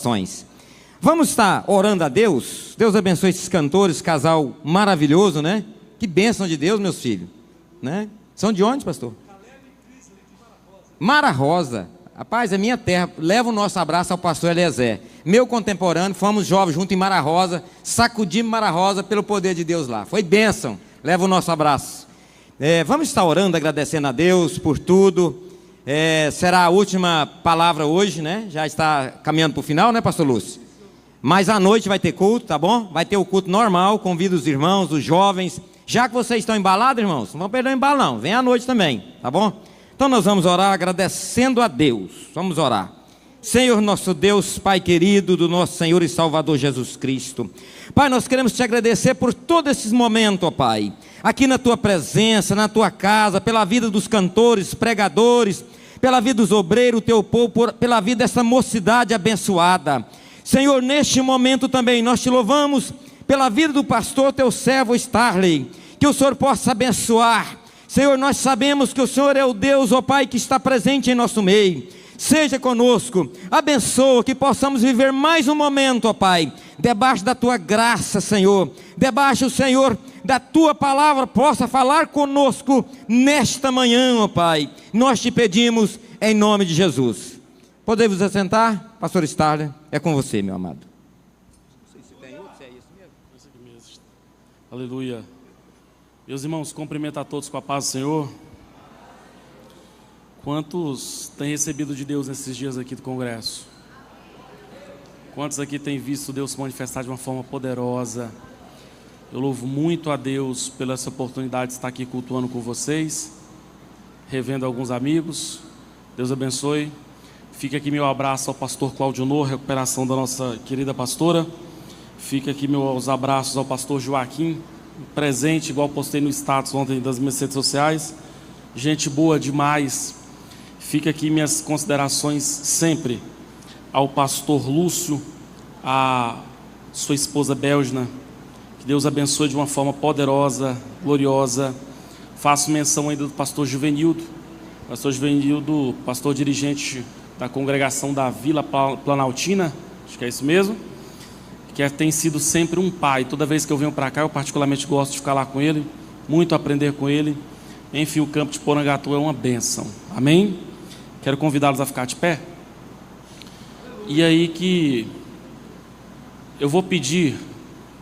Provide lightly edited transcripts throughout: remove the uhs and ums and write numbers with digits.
orações. Vamos estar orando a Deus. Deus abençoe esses cantores, casal maravilhoso, né? Que bênção de Deus, meus filhos, né? São de onde, pastor? Mara Rosa. Rapaz, é minha terra. Leva o nosso abraço ao pastor Eliezer, meu contemporâneo. Fomos jovens junto em Mara Rosa, sacudimos Mara Rosa pelo poder de Deus lá. Foi bênção. Leva o nosso abraço. Vamos estar orando, agradecendo a Deus por tudo. Será a última palavra hoje, né? Já está caminhando para o final, né, pastor Lúcio? Mas à noite vai ter culto, tá bom? Vai ter o culto normal, convido os irmãos, os jovens. Já que vocês estão embalados, irmãos, não vão perder o embalo não, vem à noite também, tá bom? Então nós vamos orar agradecendo a Deus. Vamos orar. Senhor nosso Deus, Pai querido do nosso Senhor e Salvador Jesus Cristo. Pai, nós queremos te agradecer por todos esses momentos, ó Pai, aqui na tua presença, na tua casa, pela vida dos cantores, pregadores, pela vida dos obreiros, o teu povo, pela vida dessa mocidade abençoada. Senhor, neste momento também nós te louvamos pela vida do pastor, teu servo Starley, que o Senhor possa abençoar. Senhor, nós sabemos que o Senhor é o Deus, ó Pai, que está presente em nosso meio. Seja conosco, abençoa, que possamos viver mais um momento, ó Pai, debaixo da tua graça, Senhor, debaixo, Senhor, da tua palavra, possa falar conosco nesta manhã, ó Pai. Nós te pedimos em nome de Jesus. Podemos assentar? Pastor Starley, é com você, meu amado. Não sei se tem outro, se é isso mesmo. Esse aqui mesmo. Aleluia. Meus irmãos, cumprimento a todos com a paz do Senhor. Quantos têm recebido de Deus nesses dias aqui do congresso? Quantos aqui têm visto Deus se manifestar de uma forma poderosa? Eu louvo muito a Deus pela essa oportunidade de estar aqui cultuando com vocês, revendo alguns amigos. Deus abençoe. Fica aqui meu abraço ao pastor Cláudio Nor, recuperação da nossa querida pastora. Fica aqui meus abraços ao pastor Joaquim, presente, igual postei no status ontem das minhas redes sociais. Gente boa demais. Fica aqui minhas considerações sempre ao pastor Lúcio, a sua esposa Belgina. Que Deus abençoe de uma forma poderosa, gloriosa. Faço menção ainda do pastor Juvenildo. Pastor Juvenildo, pastor dirigente da congregação da Vila Planaltina, acho que é isso mesmo, que tem sido sempre um pai. Toda vez que eu venho para cá, eu particularmente gosto de ficar lá com ele, muito aprender com ele. Enfim, o campo de Porangatu é uma bênção. Amém? Quero convidá-los a ficar de pé. E aí que eu vou pedir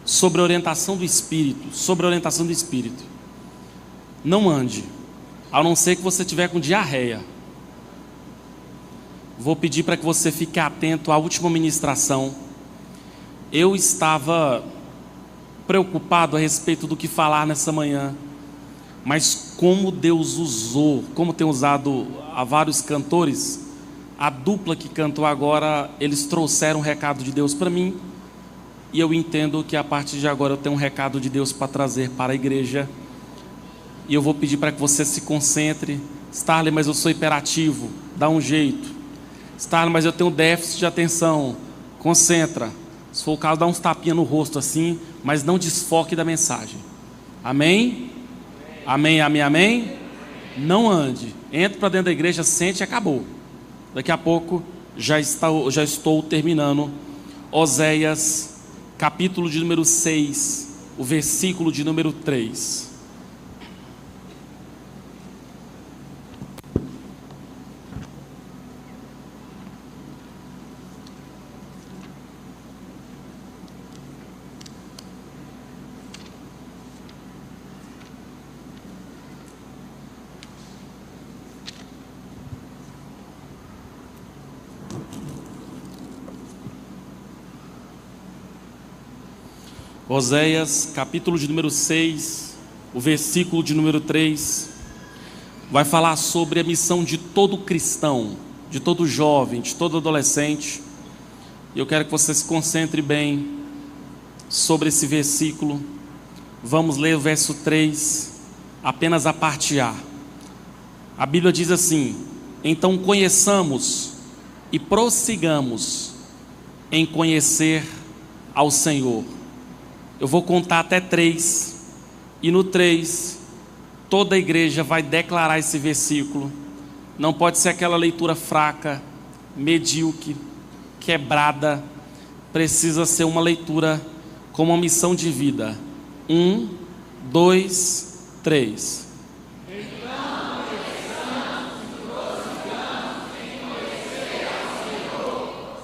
sobre a orientação do Espírito, Não ande, a não ser que você estiver com diarreia. Vou pedir para que você fique atento à última ministração. Eu estava preocupado a respeito do que falar nessa manhã, mas como Deus usou, como tem usado a vários cantores, a dupla que cantou agora, eles trouxeram um recado de Deus para mim, e eu entendo que a partir de agora eu tenho um recado de Deus para trazer para a igreja, e eu vou pedir para que você se concentre. Starley, mas eu sou hiperativo, dá um jeito. Starley, mas eu tenho déficit de atenção, concentra. Se for o caso, dá uns tapinhas no rosto assim, mas não desfoque da mensagem. Amém? Amém, amém, amém? Não ande, entre para dentro da igreja, sente e acabou. Daqui a pouco já estou terminando. Oséias, capítulo de número 6, o versículo de número 3. Oséias, capítulo de número 6, o versículo de número 3, vai falar sobre a missão de todo cristão, de todo jovem, de todo adolescente. E eu quero que você se concentre bem sobre esse versículo. Vamos ler o verso 3, apenas a parte A. A Bíblia diz assim: então conheçamos e prossigamos em conhecer ao Senhor. Eu vou contar até 3, e no 3, toda a igreja vai declarar esse versículo. Não pode ser aquela leitura fraca, medíocre. quebrada, precisa ser uma leitura com uma missão de vida. 1, 2, 3.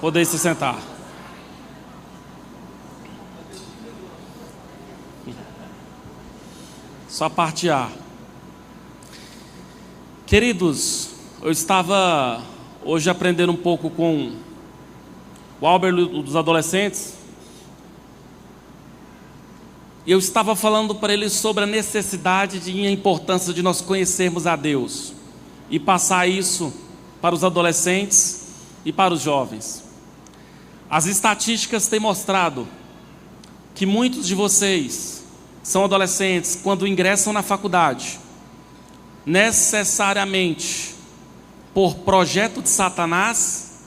Podem se sentar. Só a parte A. Queridos, eu estava hoje aprendendo um pouco com o Albert dos adolescentes. E eu estava falando para eles sobre a necessidade e a importância de nós conhecermos a Deus. E passar isso para os adolescentes e para os jovens. As estatísticas têm mostrado que muitos de vocês são adolescentes quando ingressam na faculdade, necessariamente por projeto de Satanás,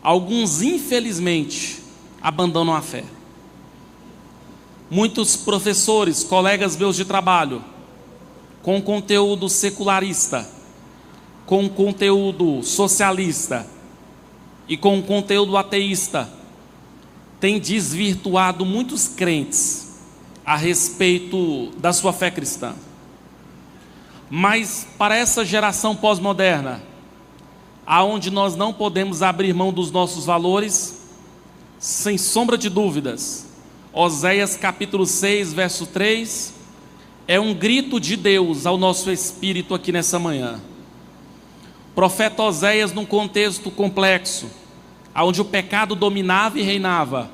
alguns infelizmente abandonam a fé. Muitos professores, colegas meus de trabalho, com conteúdo secularista, com conteúdo socialista e com conteúdo ateísta, têm desvirtuado muitos crentes a respeito da sua fé cristã. Mas para essa geração pós-moderna, aonde nós não podemos abrir mão dos nossos valores, sem sombra de dúvidas, Oséias capítulo 6, verso 3, é um grito de Deus ao nosso espírito aqui nessa manhã. Profeta Oséias, num contexto complexo, onde o pecado dominava e reinava,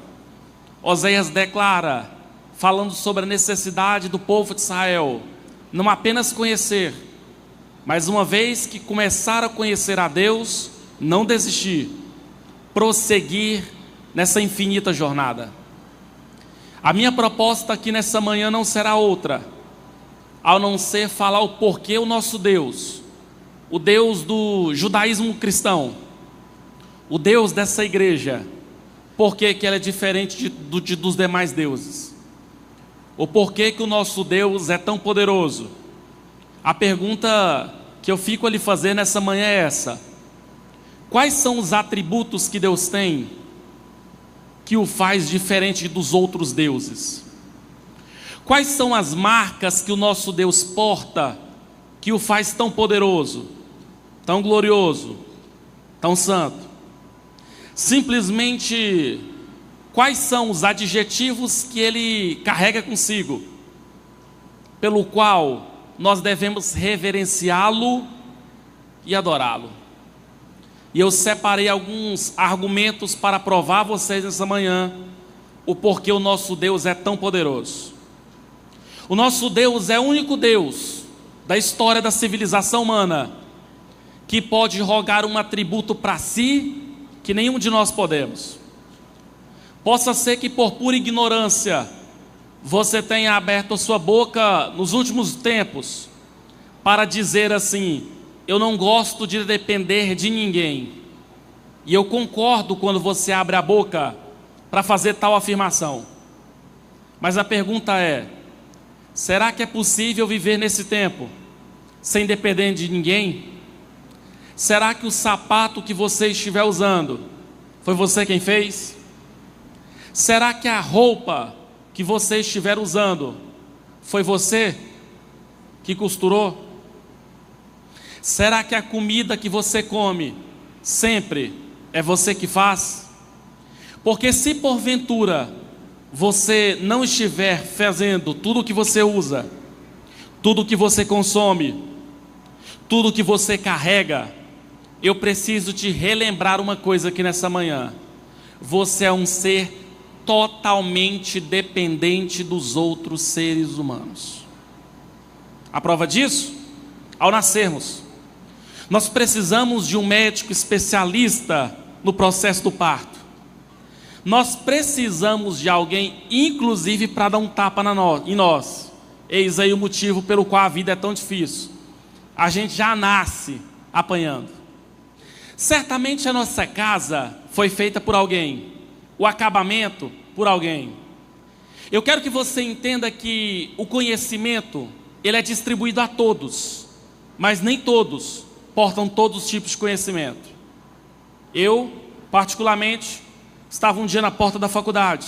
Oséias declara, falando sobre a necessidade do povo de Israel, não apenas conhecer, mas uma vez que começar a conhecer a Deus, não desistir, prosseguir nessa infinita jornada. A minha proposta aqui nessa manhã não será outra, ao não ser falar o porquê o nosso Deus, o Deus do judaísmo cristão, o Deus dessa igreja, porquê que ela é diferente dos demais deuses, o porquê que o nosso Deus é tão poderoso. A pergunta que eu fico a lhe fazer nessa manhã é essa: quais são os atributos que Deus tem que o faz diferente dos outros deuses? Quais são as marcas que o nosso Deus porta que o faz tão poderoso, tão glorioso, tão santo? Simplesmente, quais são os adjetivos que ele carrega consigo, pelo qual nós devemos reverenciá-lo e adorá-lo? E eu separei alguns argumentos para provar a vocês nessa manhã o porquê o nosso Deus é tão poderoso. O nosso Deus é o único Deus da história da civilização humana que pode rogar um atributo para si que nenhum de nós podemos. Possa ser que por pura ignorância você tenha aberto a sua boca nos últimos tempos para dizer assim: eu não gosto de depender de ninguém. E eu concordo quando você abre a boca para fazer tal afirmação. Mas a pergunta é: será que é possível viver nesse tempo sem depender de ninguém? Será que o sapato que você estiver usando foi você quem fez? Será que a roupa que você estiver usando foi você que costurou? Será que a comida que você come sempre é você que faz? Porque se porventura você não estiver fazendo tudo o que você usa, tudo o que você consome, tudo o que você carrega, eu preciso te relembrar uma coisa aqui nessa manhã: você é um ser totalmente dependente dos outros seres humanos. A prova disso, ao nascermos, nós precisamos de um médico especialista no processo do parto. Nós precisamos de alguém, inclusive, para dar um tapa em nós. Eis aí o motivo pelo qual a vida é tão difícil. A gente já nasce apanhando. Certamente a nossa casa foi feita por alguém, o acabamento por alguém. Eu quero que você entenda que o conhecimento, ele é distribuído a todos, mas nem todos portam todos os tipos de conhecimento. Eu, particularmente, estava um dia na porta da faculdade,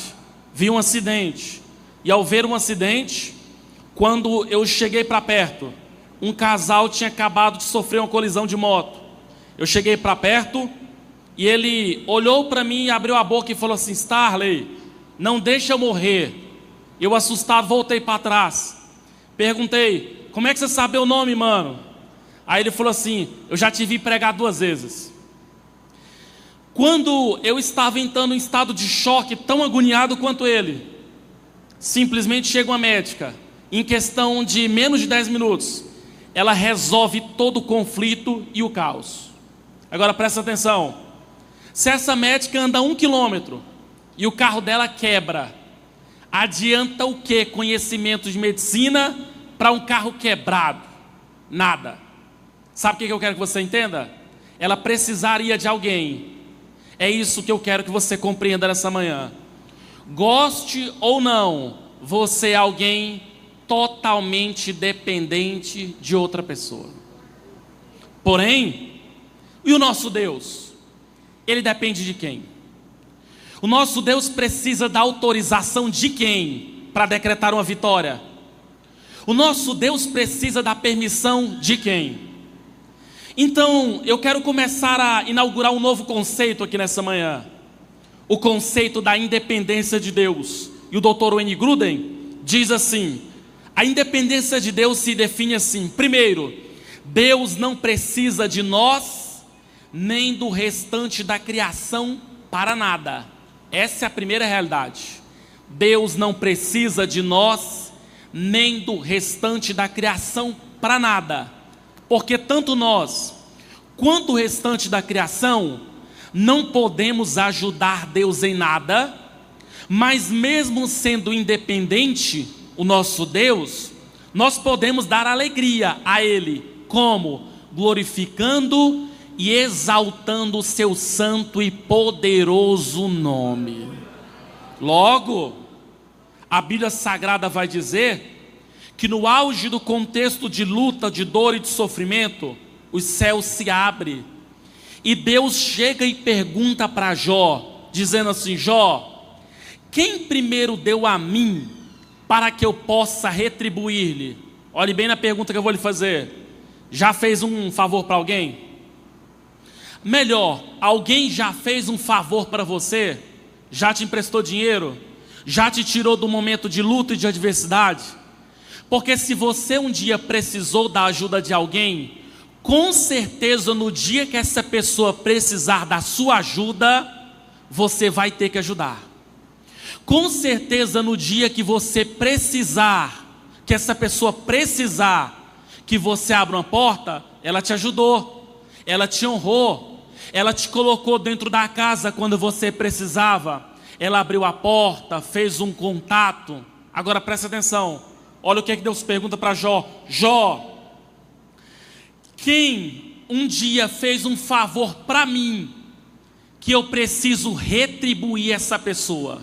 vi um acidente, e ao ver um acidente, quando eu cheguei para perto, um casal tinha acabado de sofrer uma colisão de moto. Eu cheguei para perto e ele olhou para mim, abriu a boca e falou assim: Starley, não deixa eu morrer. Eu, assustado, voltei para trás. Perguntei: como é que você sabe o nome, mano? Aí ele falou assim: eu já te vi pregar 2 vezes. Quando eu estava entrando em estado de choque, tão agoniado quanto ele, simplesmente chega uma médica, em questão de menos de 10 minutos, ela resolve todo o conflito e o caos. Agora presta atenção, se essa médica anda 1 quilômetro e o carro dela quebra, adianta o que conhecimento de medicina para um carro quebrado? Nada. Sabe o que eu quero que você entenda? Ela precisaria de alguém. É isso que eu quero que você compreenda nessa manhã. Goste ou não, você é alguém totalmente dependente de outra pessoa. Porém, e o nosso Deus? Ele depende de quem? O nosso Deus precisa da autorização de quem para decretar uma vitória? O nosso Deus precisa da permissão de quem? Então, eu quero começar a inaugurar um novo conceito aqui nessa manhã. O conceito da independência de Deus. E o Dr. Wayne Grudem diz assim: a independência de Deus se define assim. Primeiro, Deus não precisa de nós, nem do restante da criação para nada. Essa é a primeira realidade. Deus não precisa de nós, nem do restante da criação para nada. Porque tanto nós, quanto o restante da criação, não podemos ajudar Deus em nada, mas mesmo sendo independente, o nosso Deus, nós podemos dar alegria a Ele. Como? Glorificando e exaltando o seu santo e poderoso nome. Logo, a Bíblia Sagrada vai dizer que no auge do contexto de luta, de dor e de sofrimento, os céus se abrem e Deus chega e pergunta para Jó, dizendo assim: Jó, quem primeiro deu a mim para que eu possa retribuir-lhe? Olhe bem na pergunta que eu vou lhe fazer. Já fez um favor para alguém? Melhor, alguém já fez um favor para você? Já te emprestou dinheiro? Já te tirou do momento de luta e de adversidade? Porque se você um dia precisou da ajuda de alguém, com certeza no dia que essa pessoa precisar da sua ajuda, você vai ter que ajudar. Com certeza no dia que você precisar, que essa pessoa precisar que você abra uma porta, ela te ajudou, ela te honrou, ela te colocou dentro da casa quando você precisava, ela abriu a porta, fez um contato. Agora presta atenção, olha o que é que Deus pergunta para Jó. Jó, quem um dia fez um favor para mim, que eu preciso retribuir essa pessoa?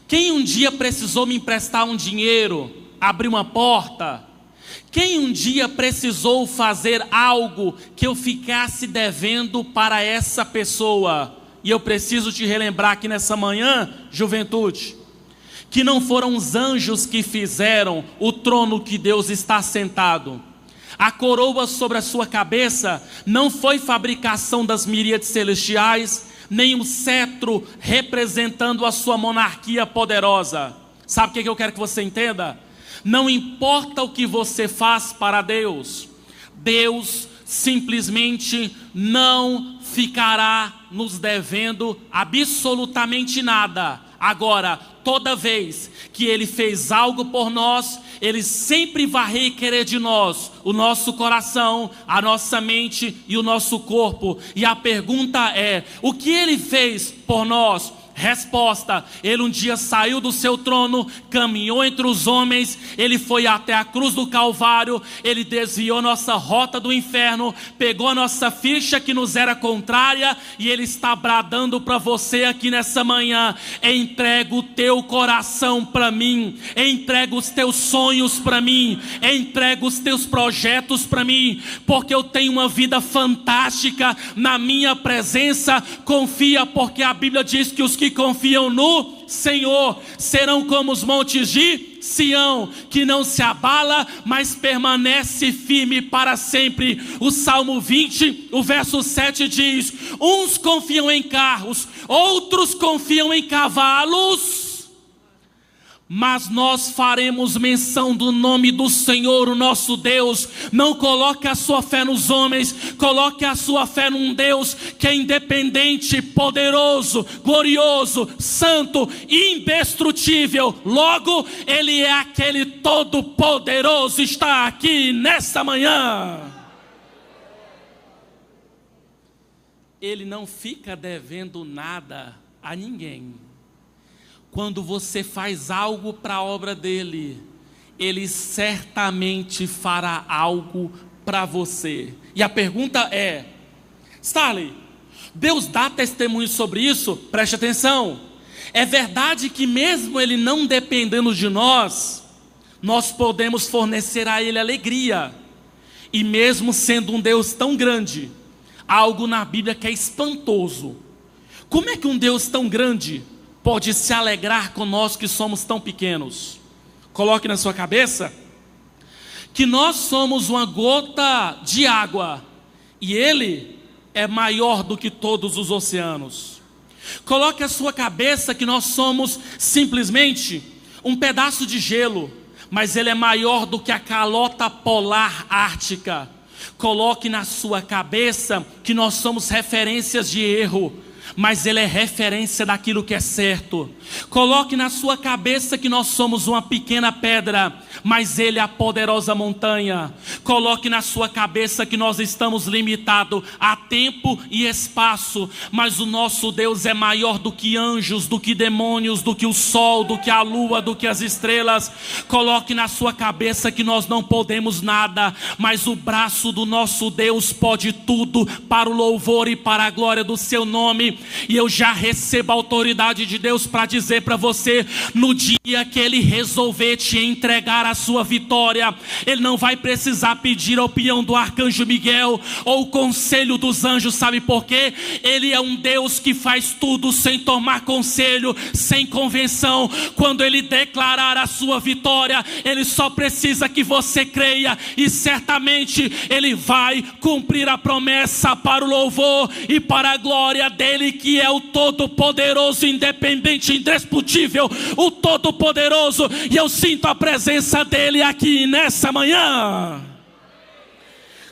Quem um dia precisou me emprestar um dinheiro, abrir uma porta? Quem um dia precisou fazer algo que eu ficasse devendo para essa pessoa? E eu preciso te relembrar aqui nessa manhã, juventude, que não foram os anjos que fizeram o trono que Deus está sentado. A coroa sobre a sua cabeça não foi fabricação das miríades celestiais, nem um cetro representando a sua monarquia poderosa. Sabe o que eu quero que você entenda? Não importa o que você faz para Deus, Deus simplesmente não ficará nos devendo absolutamente nada. Agora, toda vez que Ele fez algo por nós, Ele sempre vai requerer de nós o nosso coração, a nossa mente e o nosso corpo. E a pergunta é: o que Ele fez por nós? Resposta: ele um dia saiu do seu trono, caminhou entre os homens, ele foi até a cruz do Calvário, ele desviou nossa rota do inferno, pegou a nossa ficha que nos era contrária, e ele está bradando para você aqui nessa manhã: entrega o teu coração para mim, entrega os teus sonhos para mim, entrega os teus projetos para mim, porque eu tenho uma vida fantástica na minha presença. Confia, porque a Bíblia diz que os que confiam no Senhor serão como os montes de Sião, que não se abala, mas permanece firme para sempre. O Salmo 20, o verso 7 diz: uns confiam em carros, outros confiam em cavalos, mas nós faremos menção do nome do Senhor, o nosso Deus. Não coloque a sua fé nos homens, coloque a sua fé num Deus que é independente, poderoso, glorioso, santo, indestrutível. Logo, Ele é aquele todo-poderoso. Está aqui nessa manhã. Ele não fica devendo nada a ninguém. Quando você faz algo para a obra dele, ele certamente fará algo para você. E a pergunta é: Starley, Deus dá testemunho sobre isso? Preste atenção. É verdade que mesmo ele não dependendo de nós, nós podemos fornecer a ele alegria. E mesmo sendo um Deus tão grande, há algo na Bíblia que é espantoso. Como é que um Deus tão grande pode se alegrar com nós que somos tão pequenos? Coloque na sua cabeça que nós somos uma gota de água e Ele é maior do que todos os oceanos. Coloque a sua cabeça que nós somos simplesmente um pedaço de gelo, mas Ele é maior do que a calota polar ártica. Coloque na sua cabeça que nós somos referências de erro, mas Ele é referência daquilo que é certo. Coloque na sua cabeça que nós somos uma pequena pedra, mas Ele é a poderosa montanha. Coloque na sua cabeça que nós estamos limitados a tempo e espaço, mas o nosso Deus é maior do que anjos, do que demônios, do que o sol, do que a lua, do que as estrelas. Coloque na sua cabeça que nós não podemos nada, mas o braço do nosso Deus pode tudo, para o louvor e para a glória do seu nome. E eu já recebo a autoridade de Deus para dizer para você: no dia que Ele resolver te entregar a sua vitória, Ele não vai precisar pedir a opinião do arcanjo Miguel ou o conselho dos anjos. Sabe por quê? Ele é um Deus que faz tudo sem tomar conselho, sem convenção. Quando Ele declarar a sua vitória, Ele só precisa que você creia, e certamente Ele vai cumprir a promessa, para o louvor e para a glória dEle, que é o Todo-Poderoso, independente, indiscutível, o Todo-Poderoso. E eu sinto a presença dEle aqui nessa manhã.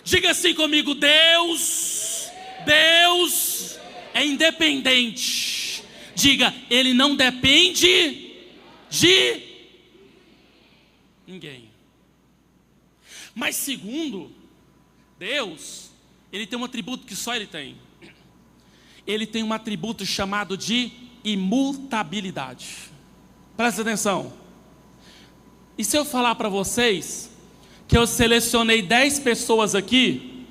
Diga assim comigo: Deus é independente. Diga: Ele não depende de ninguém. Mas segundo, Deus, Ele tem um atributo que só Ele tem. Ele tem um atributo chamado de imutabilidade. Presta atenção. E se eu falar para vocês que eu selecionei 10 pessoas aqui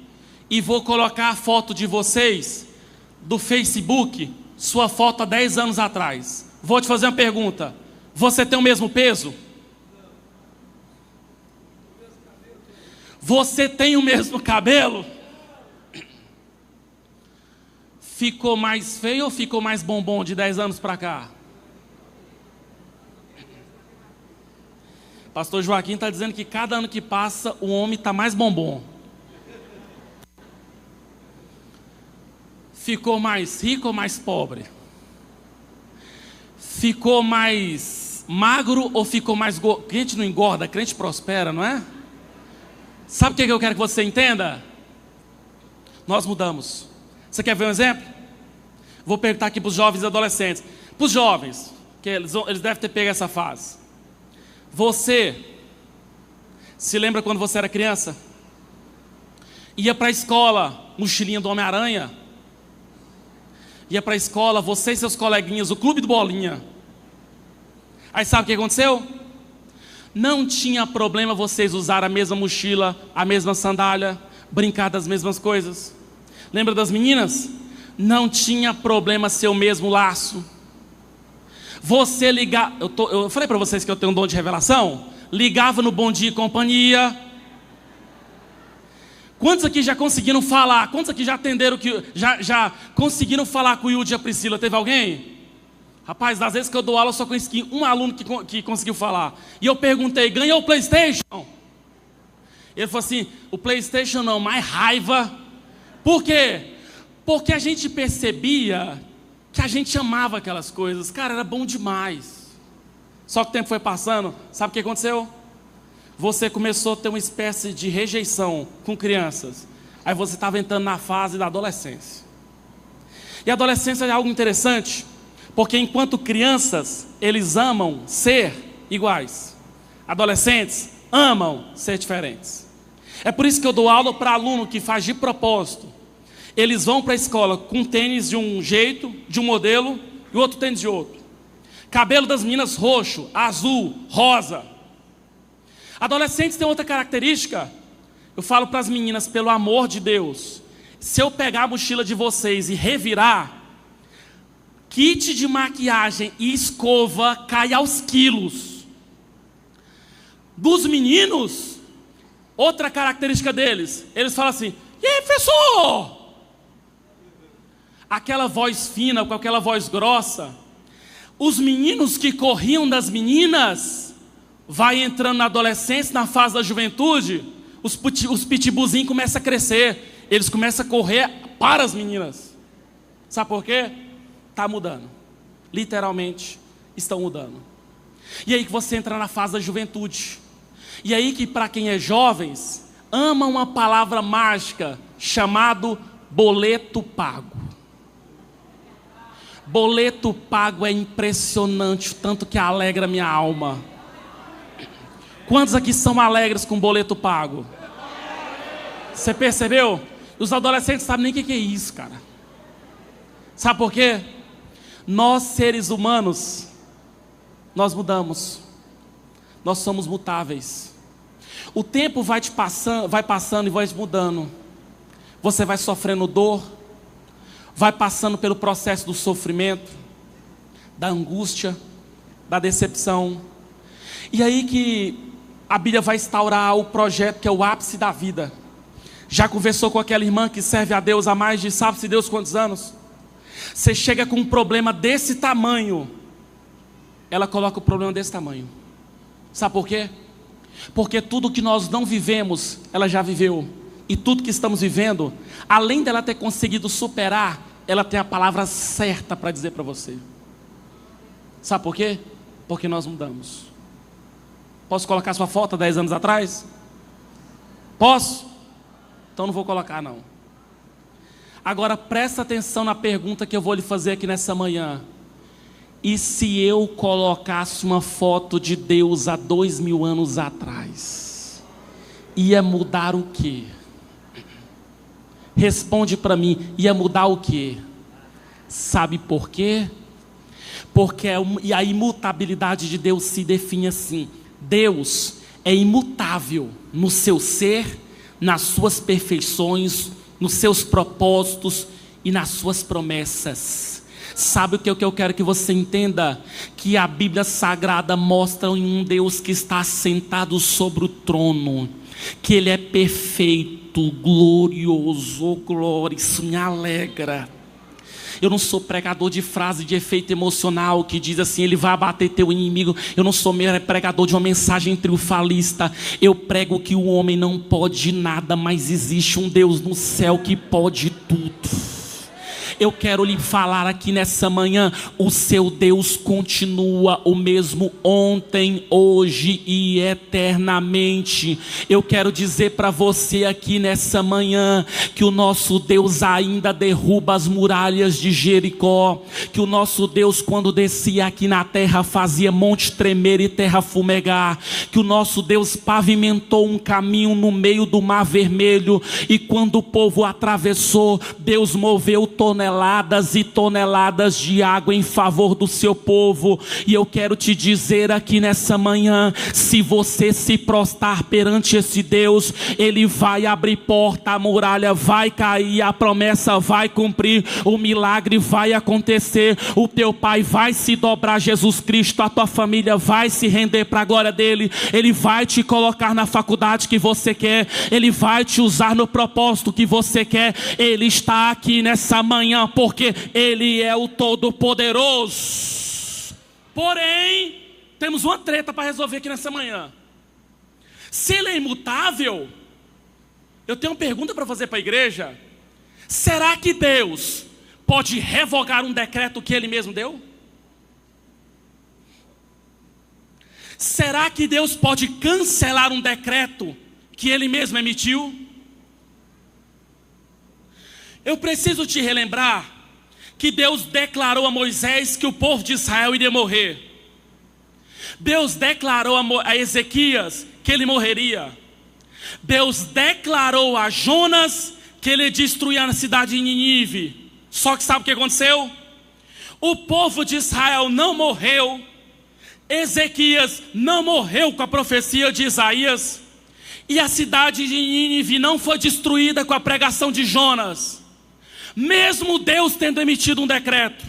e vou colocar a foto de vocês do Facebook, sua foto há 10 anos atrás. Vou te fazer uma pergunta: você tem o mesmo peso? Você tem o mesmo cabelo? Ficou mais feio ou ficou mais bombom de 10 anos para cá? Pastor Joaquim está dizendo que cada ano que passa o homem está mais bombom. Ficou mais rico ou mais pobre? Ficou mais magro ou ficou mais gordo? Crente não engorda, crente prospera, não é? Sabe o que eu quero que você entenda? Nós mudamos. Você quer ver um exemplo? Vou perguntar aqui para os jovens e adolescentes. Para os jovens, que eles devem ter pego essa fase. Você se lembra quando você era criança? Ia para a escola, mochilinha do Homem-Aranha. ia para a escola, você e seus coleguinhas, o clube do bolinha. Aí sabe o que aconteceu? Não tinha problema vocês usar a mesma mochila, a mesma sandália, brincar das mesmas coisas. Lembra das meninas? Não tinha problema ser o mesmo laço. Você ligar, eu falei para vocês que eu tenho um dom de revelação? Ligava no Bom Dia e Companhia. Quantos aqui já conseguiram falar? Quantos aqui já atenderam, já conseguiram falar com o Yudi e a Priscila? Teve alguém? Rapaz, das vezes que eu dou aula, eu só consegui um aluno que conseguiu falar. E eu perguntei, ganhou o PlayStation? Ele falou assim, o PlayStation não, mais raiva. Por quê? Porque a gente percebia que a gente amava aquelas coisas. Cara, era bom demais. Só que o tempo foi passando, sabe o que aconteceu? Você começou a ter uma espécie de rejeição com crianças. Aí você estava entrando na fase da adolescência. E a adolescência é algo interessante, porque enquanto crianças, eles amam ser iguais. Adolescentes amam ser diferentes. É por isso que eu dou aula para aluno que faz de propósito. Eles vão para a escola com tênis de um jeito, de um modelo, e outro tênis de outro. Cabelo das meninas roxo, azul, rosa. Adolescentes têm outra característica. Eu falo para as meninas, pelo amor de Deus, se eu pegar a mochila de vocês e revirar, kit de maquiagem e escova cai aos quilos. Dos meninos, outra característica deles, eles falam assim, e aí, professor? Aquela voz fina, com aquela voz grossa. Os meninos que corriam das meninas, vai entrando na adolescência, na fase da juventude, os pitbullzinhos começam a crescer, eles começam a correr para as meninas. Sabe por quê? Está mudando. Literalmente, estão mudando. E aí que você entra na fase da juventude. E aí que para quem é jovens, ama uma palavra mágica, chamado boleto pago. Boleto pago é impressionante, tanto que alegra minha alma. Quantos aqui são alegres com boleto pago? Você percebeu? Os adolescentes sabem nem o que é isso, cara. Sabe por quê? Nós, seres humanos, nós mudamos. Nós somos mutáveis. O tempo vai passando e vai mudando. Você vai sofrendo dor, vai passando pelo processo do sofrimento, da angústia, da decepção. E aí que a Bíblia vai instaurar o projeto que é o ápice da vida. Já conversou com aquela irmã que serve a Deus há mais de sabe-se Deus quantos anos? Você chega com um problema desse tamanho, ela coloca o problema desse tamanho. Sabe por quê? Porque tudo que nós não vivemos, ela já viveu. E tudo que estamos vivendo, além dela ter conseguido superar, ela tem a palavra certa para dizer para você. Sabe por quê? Porque nós mudamos. Posso colocar sua foto 10 anos atrás? Posso? Então não vou colocar não. Agora presta atenção na pergunta que eu vou lhe fazer aqui nessa manhã. E se eu colocasse uma foto de Deus há 2000 anos atrás? Ia mudar o quê? Responde para mim, ia mudar o quê? Sabe por quê? Porque a imutabilidade de Deus se define assim. Deus é imutável no seu ser, nas suas perfeições, nos seus propósitos e nas suas promessas. Sabe o que eu quero que você entenda? Que a Bíblia Sagrada mostra um Deus que está sentado sobre o trono, que Ele é perfeito, glorioso, oh glória, isso me alegra. Eu não sou pregador de frase de efeito emocional que diz assim, ele vai abater teu inimigo. Eu não sou pregador de uma mensagem triunfalista. Eu prego que o homem não pode nada, mas existe um Deus no céu que pode tudo. Eu quero lhe falar aqui nessa manhã, o seu Deus continua o mesmo ontem, hoje e eternamente. Eu quero dizer para você aqui nessa manhã, que o nosso Deus ainda derruba as muralhas de Jericó, que o nosso Deus quando descia aqui na terra fazia monte tremer e terra fumegar, que o nosso Deus pavimentou um caminho no meio do mar vermelho, e quando o povo atravessou, Deus moveu toneladas toneladas e toneladas de água em favor do seu povo. E eu quero te dizer aqui nessa manhã, se você se prostrar perante esse Deus, Ele vai abrir porta, a muralha vai cair, a promessa vai cumprir, o milagre vai acontecer, o teu pai vai se dobrar a Jesus Cristo, a tua família vai se render para a glória dele, Ele vai te colocar na faculdade que você quer, Ele vai te usar no propósito que você quer. Ele está aqui nessa manhã porque Ele é o Todo-Poderoso. Porém, temos uma treta para resolver aqui nessa manhã. Se Ele é imutável, eu tenho uma pergunta para fazer para a igreja. Será que Deus pode revogar um decreto que Ele mesmo deu? Será que Deus pode cancelar um decreto que Ele mesmo emitiu? Eu preciso te relembrar que Deus declarou a Moisés que o povo de Israel iria morrer. Deus declarou a Ezequias que ele morreria. Deus declarou a Jonas que ele destruía a cidade de Nínive. Só que sabe o que aconteceu? O povo de Israel não morreu. Ezequias não morreu com a profecia de Isaías. E a cidade de Nínive não foi destruída com a pregação de Jonas, mesmo Deus tendo emitido um decreto.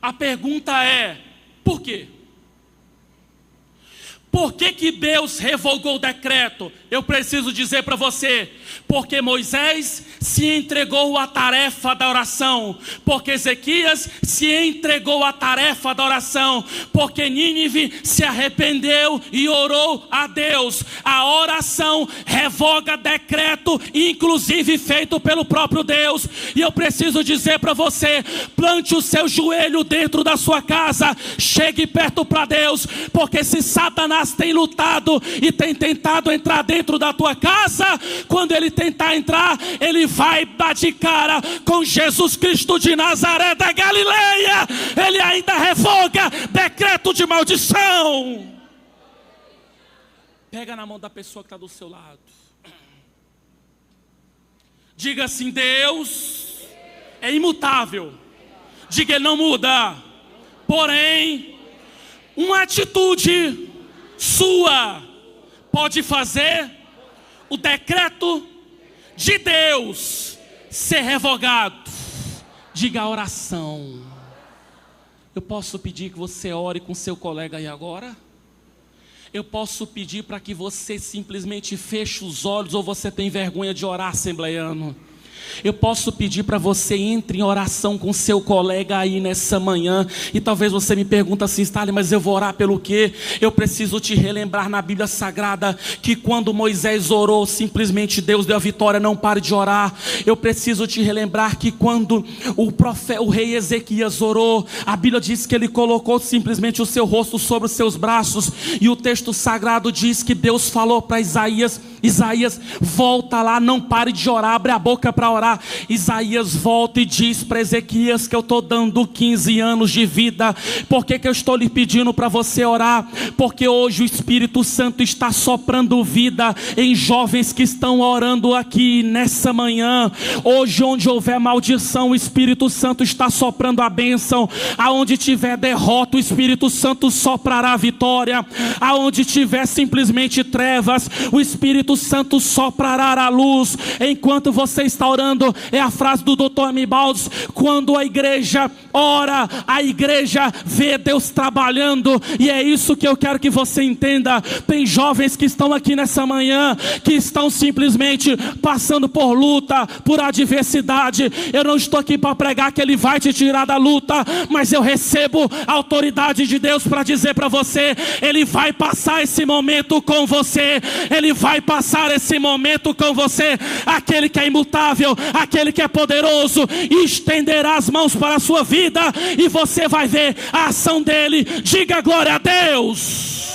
A pergunta é, por quê? Por que que Deus revogou o decreto? Eu preciso dizer para você, porque Moisés se entregou à tarefa da oração, porque Ezequias se entregou à tarefa da oração, porque Nínive se arrependeu e orou a Deus. A oração revoga decreto, inclusive feito pelo próprio Deus. E eu preciso dizer para você, plante o seu joelho dentro da sua casa, chegue perto para Deus, porque se Satanás tem lutado e tem tentado entrar dentro da tua casa, quando ele tentar entrar, ele vai dar de cara com Jesus Cristo de Nazaré da Galileia. Ele ainda revoga decreto de maldição. Pega na mão da pessoa que está do seu lado. Diga assim: Deus é imutável. Diga, Ele não muda. Porém, uma atitude sua pode fazer o decreto de Deus ser revogado. Diga a oração. Eu posso pedir que você ore com seu colega aí agora? Eu posso pedir para que você simplesmente feche os olhos, ou você tem vergonha de orar, assembleiano? Eu posso pedir para você entre em oração com seu colega aí nessa manhã. E talvez você me pergunte assim: Stalin, mas eu vou orar pelo quê? Eu preciso te relembrar na Bíblia Sagrada que quando Moisés orou, simplesmente Deus deu a vitória. Não pare de orar. Eu preciso te relembrar que quando o rei Ezequias orou, a Bíblia diz que ele colocou simplesmente o seu rosto sobre os seus braços. E o texto sagrado diz que Deus falou para Isaías: Isaías, volta lá, não pare de orar, abre a boca para orar. Isaías volta e diz para Ezequias que eu estou dando 15 anos de vida. Por que eu estou lhe pedindo para você orar? Porque hoje o Espírito Santo está soprando vida em jovens que estão orando aqui nessa manhã. Hoje, onde houver maldição, o Espírito Santo está soprando a bênção. Aonde tiver derrota, o Espírito Santo soprará a vitória. Aonde tiver simplesmente trevas, o Espírito Santo soprará a luz. Enquanto você está orando, é a frase do Dr. Amibaldos: quando a igreja ora, a igreja vê Deus trabalhando. E é isso que eu quero que você entenda. Tem jovens que estão aqui nessa manhã, que estão simplesmente passando por luta, por adversidade. Eu não estou aqui para pregar que Ele vai te tirar da luta, mas eu recebo a autoridade de Deus para dizer para você: Ele vai passar esse momento com você. Ele vai passar esse momento com você. Aquele que é imutável, aquele que é poderoso, estenderá as mãos para a sua vida e você vai ver a ação dele. Diga glória a Deus.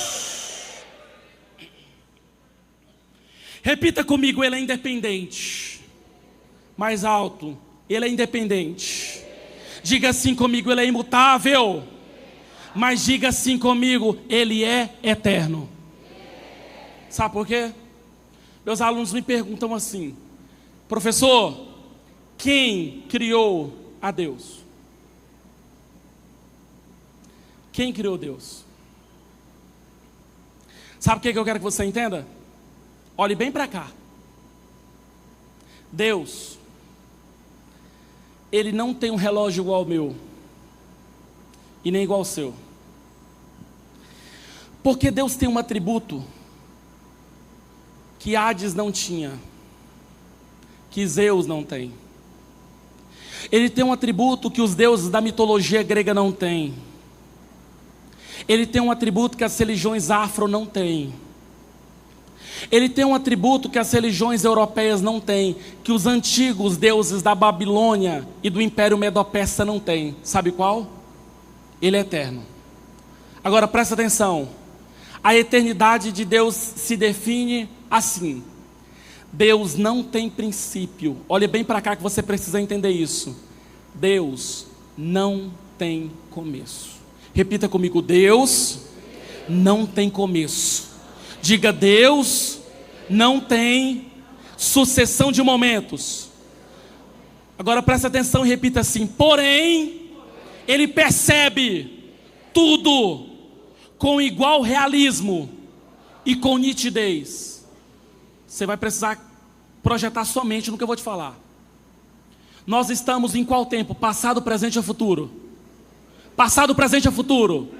Repita comigo: Ele é independente. Mais alto: Ele é independente. Diga assim comigo: Ele é imutável. Mas diga assim comigo: Ele é eterno. Sabe por quê? Meus alunos me perguntam assim: professor, Quem criou a Deus? Quem criou Deus? Sabe o que eu quero que você entenda? Olhe bem para cá. Deus, Ele não tem um relógio igual ao meu, e nem igual ao seu. Porque Deus tem um atributo que Hades não tinha, que Zeus não tem. Ele tem um atributo que os deuses da mitologia grega não têm. Ele tem um atributo que as religiões afro não têm. Ele tem um atributo que as religiões europeias não têm, que os antigos deuses da Babilônia e do Império Medo-Persa não têm. Sabe qual? Ele é eterno. Agora presta atenção. A eternidade de Deus se define assim: Deus não tem princípio. Olha bem para cá que você precisa entender isso. Deus não tem começo. Repita comigo: Deus não tem começo. Diga: Deus não tem sucessão de momentos. Agora presta atenção e repita assim: porém, Ele percebe tudo com igual realismo e com nitidez. Você vai precisar projetar sua mente no que eu vou te falar. Nós estamos em qual tempo? Passado, presente ou futuro? Passado, presente ou futuro?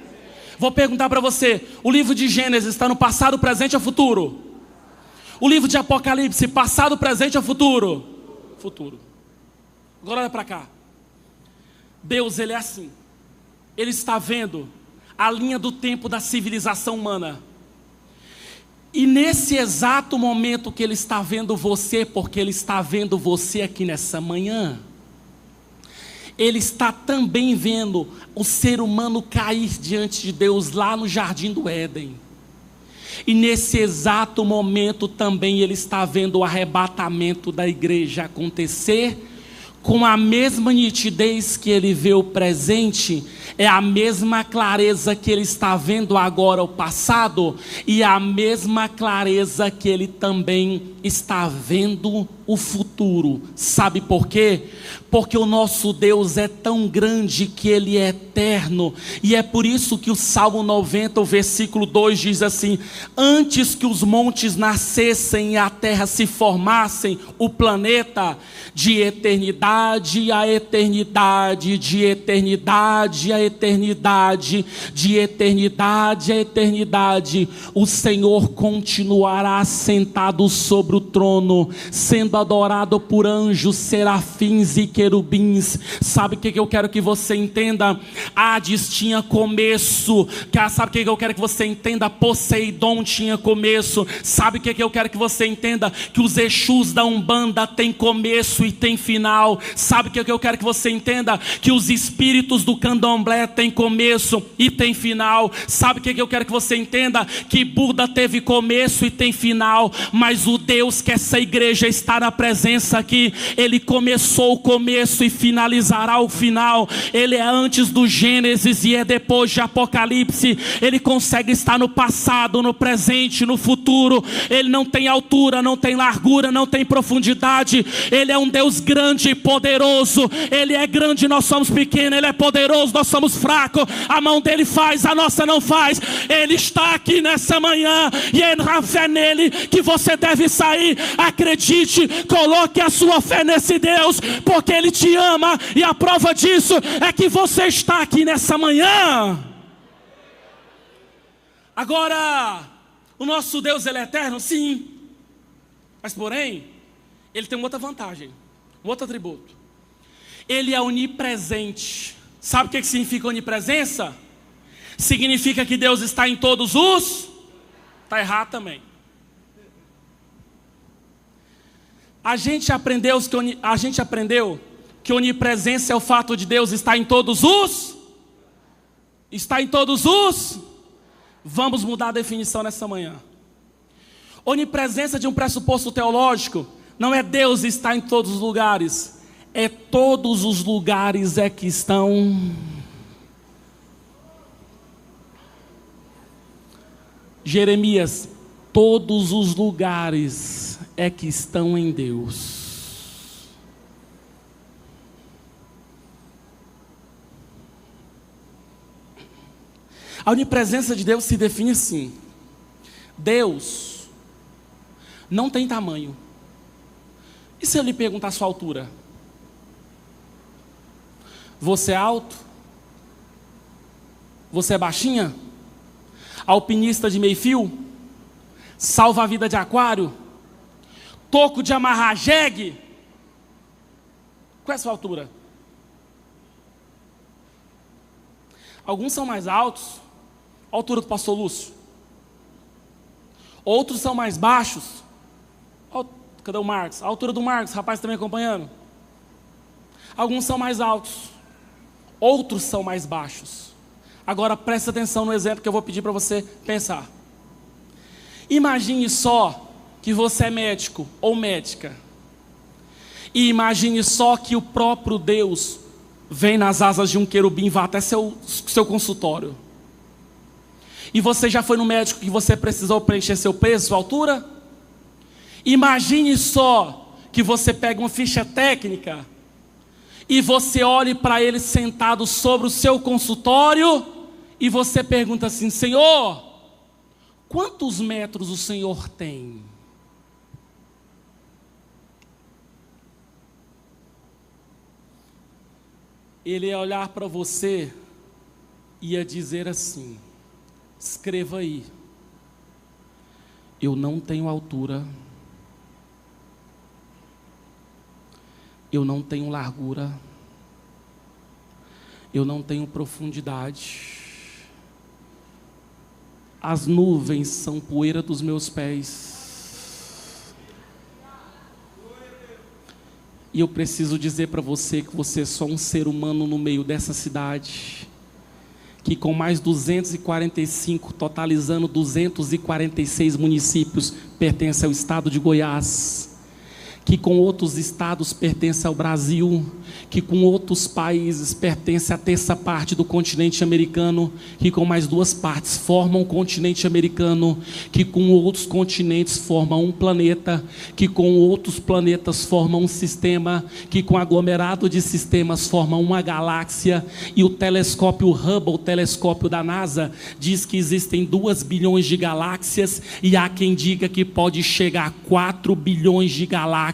Vou perguntar para você: o livro de Gênesis está no passado, presente ou futuro? O livro de Apocalipse, passado, presente ou futuro? Futuro. Agora olha para cá. Deus, Ele é assim. Ele está vendo a linha do tempo da civilização humana. E nesse exato momento que Ele está vendo você, porque Ele está vendo você aqui nessa manhã, Ele está também vendo o ser humano cair diante de Deus lá no Jardim do Éden. E nesse exato momento também Ele está vendo o arrebatamento da igreja acontecer. Com a mesma nitidez que Ele vê o presente, é a mesma clareza que Ele está vendo agora o passado, e a mesma clareza que Ele também está vendo o futuro. Sabe por quê? Porque o nosso Deus é tão grande que Ele é eterno, e é por isso que o Salmo 90, o versículo 2 diz assim: antes que os montes nascessem e a terra se formassem, o planeta, de eternidade a eternidade, de eternidade a eternidade, de eternidade a eternidade, o Senhor continuará sentado sobre o trono, sendo adorado por anjos, serafins e querubins. Sabe o que eu quero que você entenda? Hades tinha começo. Sabe o que eu quero que você entenda? Poseidon tinha começo. Sabe o que eu quero que você entenda? Que os Exus da Umbanda têm começo e tem final. Sabe o que eu quero que você entenda? Que os espíritos do Candomblé têm começo e tem final. Sabe o que eu quero que você entenda? Que Buda teve começo e tem final. Mas o Deus que essa igreja está na presença aqui, Ele começou o começo e finalizará o final. Ele é antes do Gênesis e é depois de Apocalipse. Ele consegue estar no passado, no presente, no futuro. Ele não tem altura, não tem largura, não tem profundidade. Ele é um Deus grande e poderoso. Ele é grande, nós somos pequenos. Ele é poderoso, nós somos fracos. A mão dele faz, a nossa não faz. Ele está aqui nessa manhã, e é na fé nele que você deve sair. Acredite, coloque a sua fé nesse Deus, porque Ele te ama, e a prova disso é que você está aqui nessa manhã. Agora, o nosso Deus, Ele é eterno? Sim. Mas porém, Ele tem uma outra vantagem, um outro atributo. Ele é onipresente. Sabe o que significa onipresença? Significa que Deus está em todos os... Está errado também. A gente aprendeu que onipresença é o fato de Deus estar em todos os... Está em todos os... Vamos mudar a definição nessa manhã. Onipresença de um pressuposto teológico não é Deus estar em todos os lugares. É todos os lugares é que estão... Jeremias, todos os lugares é que estão em Deus. A onipresença de Deus se define assim: Deus não tem tamanho. E se eu lhe perguntar a sua altura? Você é alto? Você é baixinha? Alpinista de meio fio? Salva-vida de aquário? Toco de amarrar jegue? Qual é a sua altura? Alguns são mais altos, a altura do pastor Lúcio. Outros são mais baixos. Cadê o Marcos? A altura do Marcos, rapaz também acompanhando. Alguns são mais altos, outros são mais baixos. Agora preste atenção no exemplo que eu vou pedir para você pensar. Imagine só que você é médico ou médica. E imagine só que o próprio Deus vem nas asas de um querubim e vai até seu consultório. E você já foi no médico que você precisou preencher seu peso, sua altura? Imagine só que você pega uma ficha técnica e você olhe para ele sentado sobre o seu consultório e você pergunta assim: Senhor, quantos metros o Senhor tem? Ele ia olhar para você e ia dizer assim: escreva aí, eu não tenho altura, eu não tenho largura, eu não tenho profundidade, as nuvens são poeira dos meus pés, e eu preciso dizer para você que você é só um ser humano no meio dessa cidade, que com mais 245, totalizando 246 municípios, pertence ao estado de Goiás, que com outros estados pertence ao Brasil, que com outros países pertence à terça parte do continente americano, que com mais 2 partes formam o continente americano, que com outros continentes formam um planeta, que com outros planetas formam um sistema, que com aglomerado de sistemas formam uma galáxia, e o telescópio Hubble, o telescópio da NASA, diz que existem 2 bilhões de galáxias, e há quem diga que pode chegar a 4 bilhões de galáxias,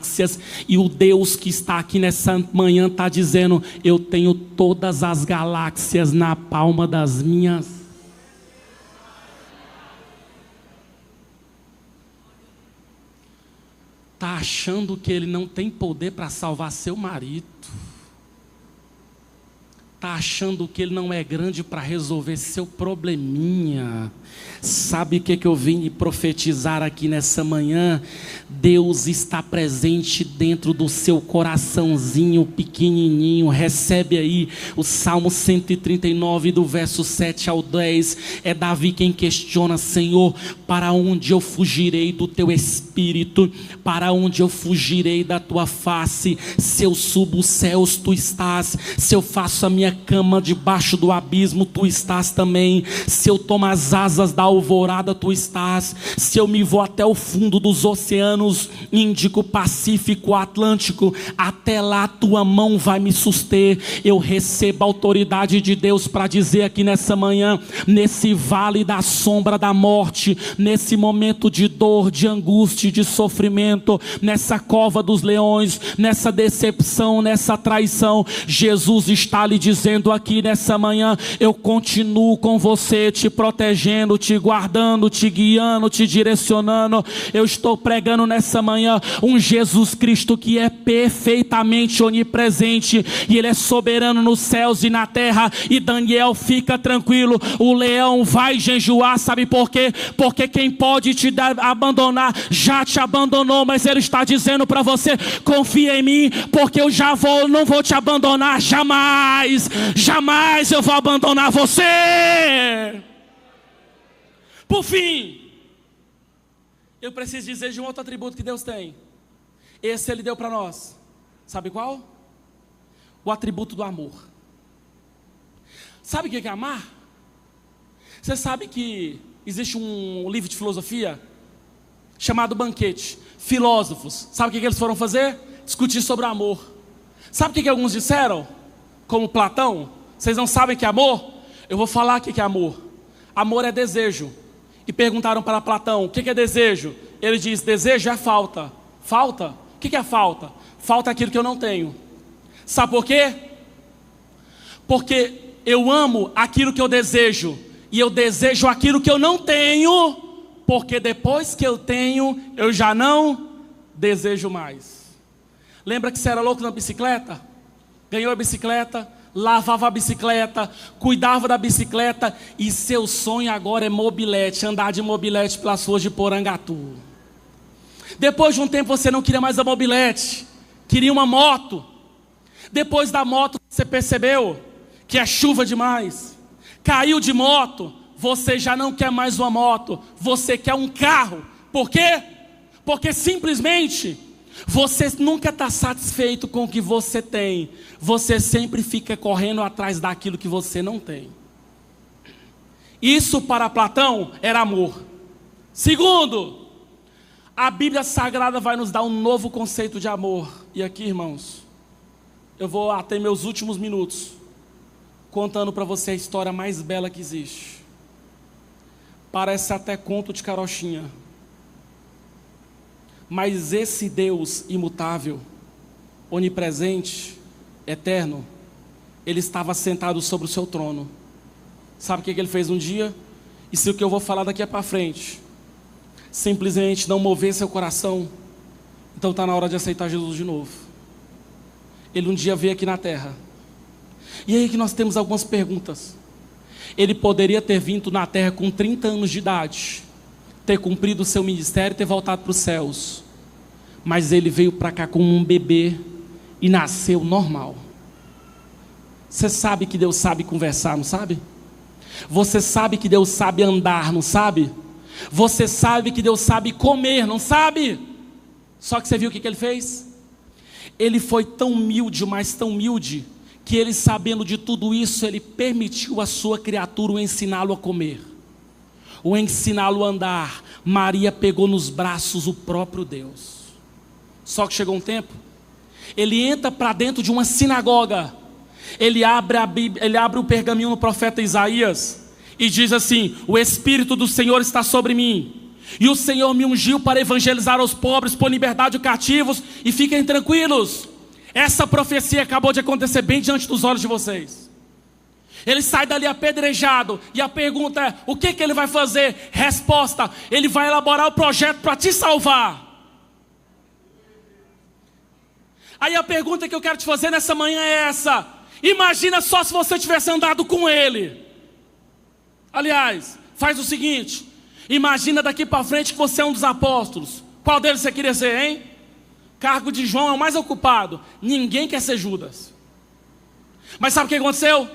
e o Deus que está aqui nessa manhã está dizendo: eu tenho todas as galáxias na palma das minhas. Está achando que ele não tem poder para salvar seu marido? Está achando que ele não é grande para resolver seu probleminha? Sabe o que eu vim profetizar aqui nessa manhã? Deus está presente dentro do seu coraçãozinho pequenininho. Recebe aí o Salmo 139 do verso 7 ao 10. É Davi quem questiona: Senhor, para onde eu fugirei do teu espírito? Para onde eu fugirei da tua face? Se eu subo os céus, tu estás. Se eu faço a minha cama debaixo do abismo, tu estás também. Se eu tomo as asas da alvorada, tu estás. Se eu me vou até o fundo dos oceanos, Índico, Pacífico, Atlântico, até lá tua mão vai me suster. Eu recebo a autoridade de Deus para dizer aqui nessa manhã: nesse vale da sombra da morte, nesse momento de dor, de angústia, de sofrimento, nessa cova dos leões, nessa decepção, nessa traição, Jesus está lhe dizendo aqui nessa manhã: eu continuo com você, te protegendo, te guardando, te guiando, te direcionando. Eu estou pregando nessa manhã um Jesus Cristo que é perfeitamente onipresente, e Ele é soberano nos céus e na terra. E Daniel, fica tranquilo, o leão vai jejuar. Sabe por quê? Porque quem pode te abandonar já te abandonou, mas Ele está dizendo para você: confia em mim, porque eu não vou te abandonar jamais. Jamais eu vou abandonar você. Por fim, eu preciso dizer de um outro atributo que Deus tem. Esse Ele deu para nós. Sabe qual? O atributo do amor. Sabe o que é amar? Você sabe que existe um livro de filosofia chamado Banquete. Filósofos, sabe o que eles foram fazer? Discutir sobre o amor. Sabe o que alguns disseram? Como Platão: vocês não sabem o que é amor? Eu vou falar o que é amor. amor é desejo. E perguntaram para Platão, o que é desejo? Ele diz, desejo é falta. Falta? O que é falta? Falta aquilo que eu não tenho. Sabe por quê? Porque eu amo aquilo que eu desejo. E eu desejo aquilo que eu não tenho. Porque depois que eu tenho, eu já não desejo mais. Lembra que você era louco na bicicleta? Ganhou a bicicleta, lavava a bicicleta, cuidava da bicicleta. E seu sonho agora é mobilete, andar de mobilete pelas ruas de Porangatu. Depois de um tempo você não queria mais a mobilete, queria uma moto. Depois da moto você percebeu que é chuva demais. Caiu de moto, você já não quer mais uma moto, você quer um carro. Por quê? Porque simplesmente você nunca está satisfeito com o que você tem. Você sempre fica correndo atrás daquilo que você não tem. Isso para Platão era amor. Segundo, a Bíblia Sagrada vai nos dar um novo conceito de amor. E aqui, irmãos, eu vou até meus últimos minutos contando para você a história mais bela que existe. Parece até conto de carochinha. Mas esse Deus imutável, onipresente, eterno, Ele estava sentado sobre o seu trono. Sabe o que Ele fez um dia? Isso é o que eu vou falar daqui para frente. Simplesmente não mover seu coração. Então está na hora de aceitar Jesus de novo. Ele um dia veio aqui na terra. E aí que nós temos algumas perguntas. Ele poderia ter vindo na terra com 30 anos de idade, ter cumprido o seu ministério e ter voltado para os céus. Mas ele veio para cá como um bebê e nasceu normal. Você sabe que Deus sabe conversar, não sabe? Você sabe que Deus sabe andar, não sabe? Você sabe que Deus sabe comer, não sabe? Só que você viu o que Ele fez? Ele foi tão humilde, mas tão humilde, que Ele, sabendo de tudo isso, Ele permitiu a sua criatura o ensiná-lo a comer, o ensiná-lo a andar. Maria pegou nos braços o próprio Deus. Só que chegou um tempo, Ele entra para dentro de uma sinagoga, Ele abre a Bíblia, Ele abre o pergaminho no profeta Isaías e diz assim: o Espírito do Senhor está sobre mim, e o Senhor me ungiu para evangelizar aos pobres, pôr liberdade aos cativos, e fiquem tranquilos. Essa profecia acabou de acontecer bem diante dos olhos de vocês. Ele sai dali apedrejado, e a pergunta é: o que ele vai fazer? Resposta: ele vai elaborar o projeto para te salvar. Aí a pergunta que eu quero te fazer nessa manhã é essa: imagina só se você tivesse andado com ele. Aliás, faz o seguinte: imagina daqui para frente que você é um dos apóstolos. Qual deles você queria ser, hein? Cargo de João é o mais ocupado. Ninguém quer ser Judas. Mas sabe o que aconteceu?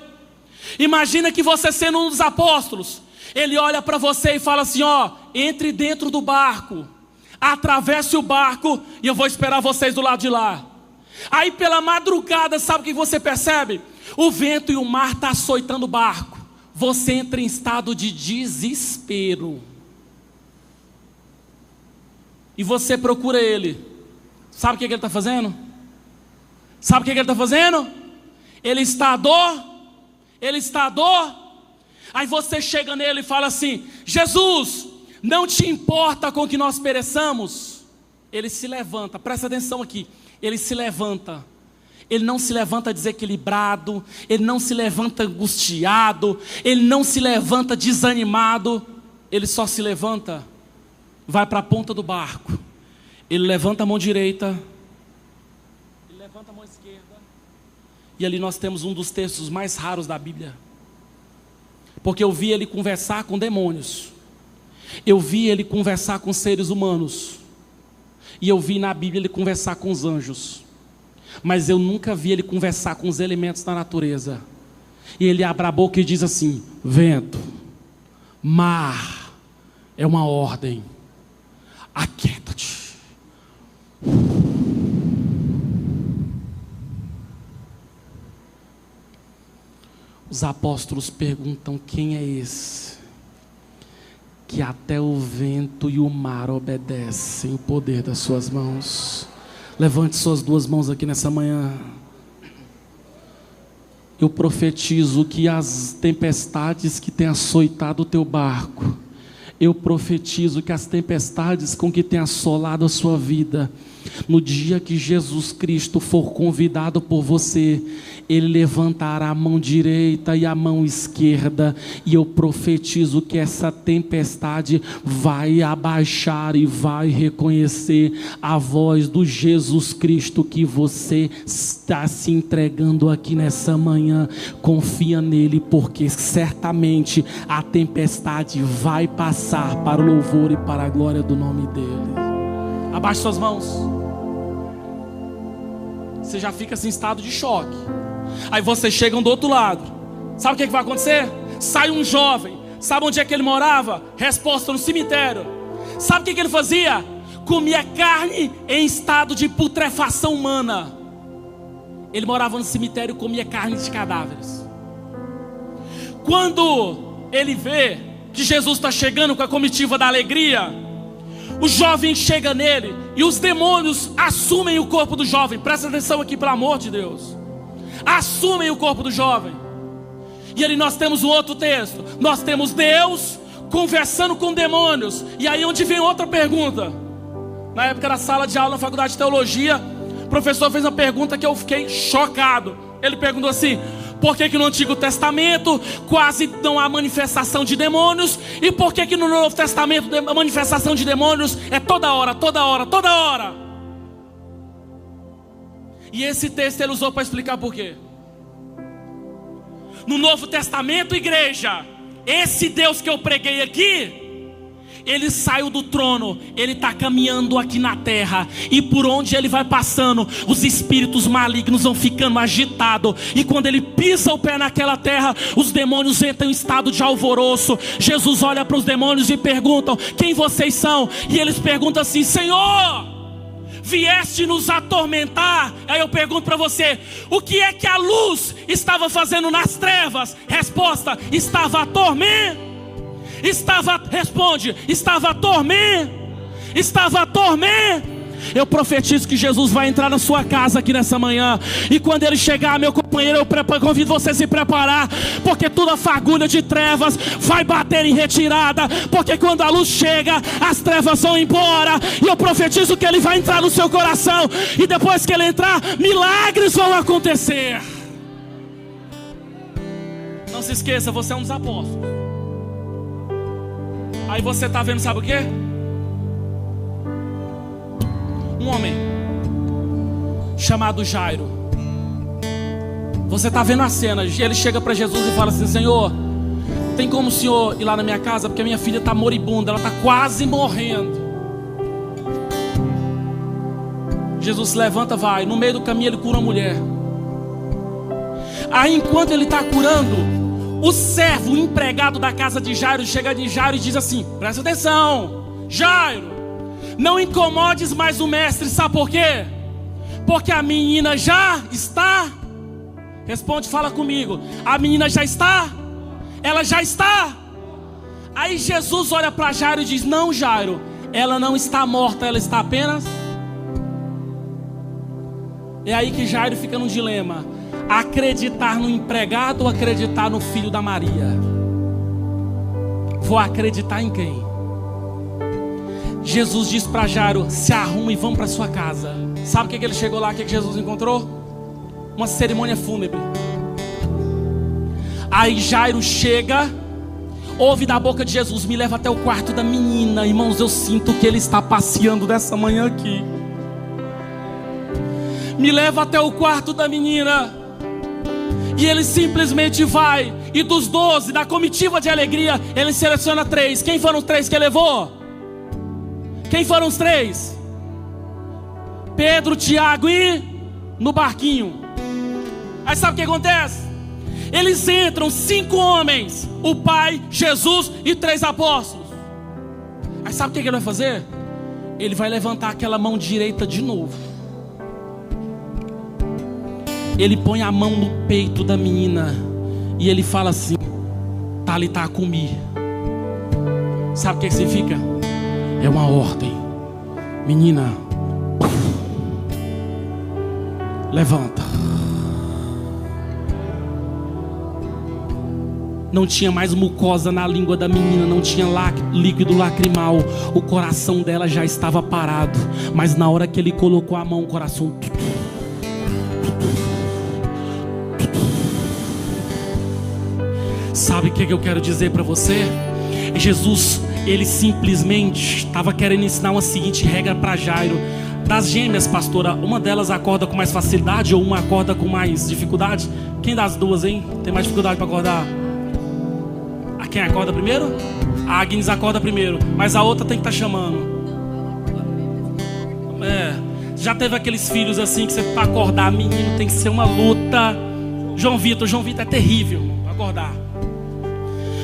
Imagina que você, sendo um dos apóstolos, ele olha para você e fala assim: ó, entre dentro do barco, atravesse o barco, e eu vou esperar vocês do lado de lá. Aí pela madrugada, sabe o que você percebe? O vento e o mar estão açoitando o barco. Você entra em estado de desespero, e você procura ele. Sabe o que ele está fazendo? Sabe o que ele está fazendo? Ele está à dor. Ele está à dor. Aí você chega nele e fala assim: Jesus, não te importa com que nós pereçamos? Ele se levanta, presta atenção aqui. Ele se levanta. Ele não se levanta desequilibrado, ele não se levanta angustiado, ele não se levanta desanimado. Ele só se levanta, vai para a ponta do barco. Ele levanta a mão direita, ele levanta a mão esquerda, e ali nós temos um dos textos mais raros da Bíblia. Porque eu vi ele conversar com demônios, eu vi ele conversar com seres humanos, e eu vi na Bíblia ele conversar com os anjos, mas eu nunca vi ele conversar com os elementos da natureza. E ele abre a boca e diz assim: vento, mar, é uma ordem, aquieta-te. Os apóstolos perguntam: quem é esse que até o vento e o mar obedecem o poder das suas mãos? Levante suas duas mãos aqui nessa manhã. Eu profetizo que as tempestades que têm açoitado o teu barco, eu profetizo que as tempestades com que tem assolado a sua vida, no dia que Jesus Cristo for convidado por você, Ele levantará a mão direita e a mão esquerda, e eu profetizo que essa tempestade vai abaixar e vai reconhecer a voz do Jesus Cristo que você está se entregando aqui nessa manhã. Confia nele, porque certamente a tempestade vai passar para o louvor e para a glória do nome dele. Abaixe suas mãos. Você já fica assim em estado de choque. Aí vocês chegam do outro lado. Sabe o que vai acontecer? Sai um jovem. Sabe onde é que ele morava? Resposta: no cemitério. Sabe o que ele fazia? Comia carne em estado de putrefação humana. Ele morava no cemitério e comia carne de cadáveres. Quando ele vê que Jesus está chegando com a comitiva da alegria, o jovem chega nele e os demônios assumem o corpo do jovem. Presta atenção aqui, pelo amor de Deus. Assumem o corpo do jovem. E ali nós temos um outro texto. Nós temos Deus conversando com demônios. E aí onde vem outra pergunta. Na época da sala de aula na faculdade de teologia, o professor fez uma pergunta que eu fiquei chocado. Ele perguntou assim: por que no Antigo Testamento quase não há manifestação de demônios? E por que no Novo Testamento a manifestação de demônios é toda hora, toda hora, toda hora? E esse texto ele usou para explicar por quê. No Novo Testamento, igreja, esse Deus que eu preguei aqui, Ele saiu do trono, Ele está caminhando aqui na terra, e por onde Ele vai passando, os espíritos malignos vão ficando agitados, e quando Ele pisa o pé naquela terra, os demônios entram em estado de alvoroço. Jesus olha para os demônios e perguntam: quem vocês são? E eles perguntam assim: Senhor, vieste nos atormentar? Aí eu pergunto para você: o que é que a luz estava fazendo nas trevas? Resposta: estava a tormento. Estava a tormento. Estava a tormento. Eu profetizo que Jesus vai entrar na sua casa aqui nessa manhã. E quando Ele chegar, meu companheiro, eu convido você a se preparar, porque toda fagulha de trevas vai bater em retirada. Porque quando a luz chega, as trevas vão embora. E eu profetizo que Ele vai entrar no seu coração. E depois que Ele entrar, milagres vão acontecer. Não se esqueça, você é um dos apóstolos. Aí você está vendo, sabe o quê? Um homem chamado Jairo. Você está vendo a cena. Ele chega para Jesus e fala assim: Senhor, tem como o Senhor ir lá na minha casa? Porque a minha filha está moribunda, ela está quase morrendo. Jesus se levanta, vai. No meio do caminho ele cura uma mulher. Aí enquanto ele está curando, o servo, o empregado da casa de Jairo, chega de Jairo e diz assim: presta atenção, Jairo, não incomodes mais o mestre. Sabe por quê? Porque a menina já está. Responde, fala comigo. A menina já está? Ela já está? Aí Jesus olha para Jairo e diz: não, Jairo, ela não está morta, ela está apenas. É aí que Jairo fica num dilema: acreditar no empregado ou acreditar no filho da Maria? Vou acreditar em quem? Jesus diz para Jairo: se arruma e vamos para sua casa. Sabe o que ele chegou lá? O que Jesus encontrou? Uma cerimônia fúnebre. Aí Jairo chega, ouve da boca de Jesus: me leva até o quarto da menina. Irmãos, eu sinto que ele está passeando dessa manhã aqui. Me leva até o quarto da menina. E ele simplesmente vai. E dos 12, da comitiva de alegria, ele seleciona 3. Quem foram os 3 que ele levou? Quem foram os 3? Pedro, Tiago e no barquinho. Aí sabe o que acontece? Eles entram, 5 homens, o Pai, Jesus e 3 apóstolos. Aí sabe o que ele vai fazer? Ele vai levantar aquela mão direita de novo. Ele põe a mão no peito da menina e ele fala assim: Talitá cumi. Sabe o que significa? É uma ordem. Menina, levanta. Não tinha mais mucosa na língua da menina, não tinha líquido lacrimal. O coração dela já estava parado, mas na hora que ele colocou a mão, o coração... Sabe o que eu quero dizer para você? Jesus, ele simplesmente estava querendo ensinar uma seguinte regra para Jairo. Das gêmeas, pastora, uma delas acorda com mais facilidade ou uma acorda com mais dificuldade? Quem das duas, hein? Tem mais dificuldade para acordar? A quem acorda primeiro? A Agnes acorda primeiro, mas a outra tem que estar chamando. Já teve aqueles filhos assim que você para acordar, menino, tem que ser uma luta. João Vitor é terrível para acordar.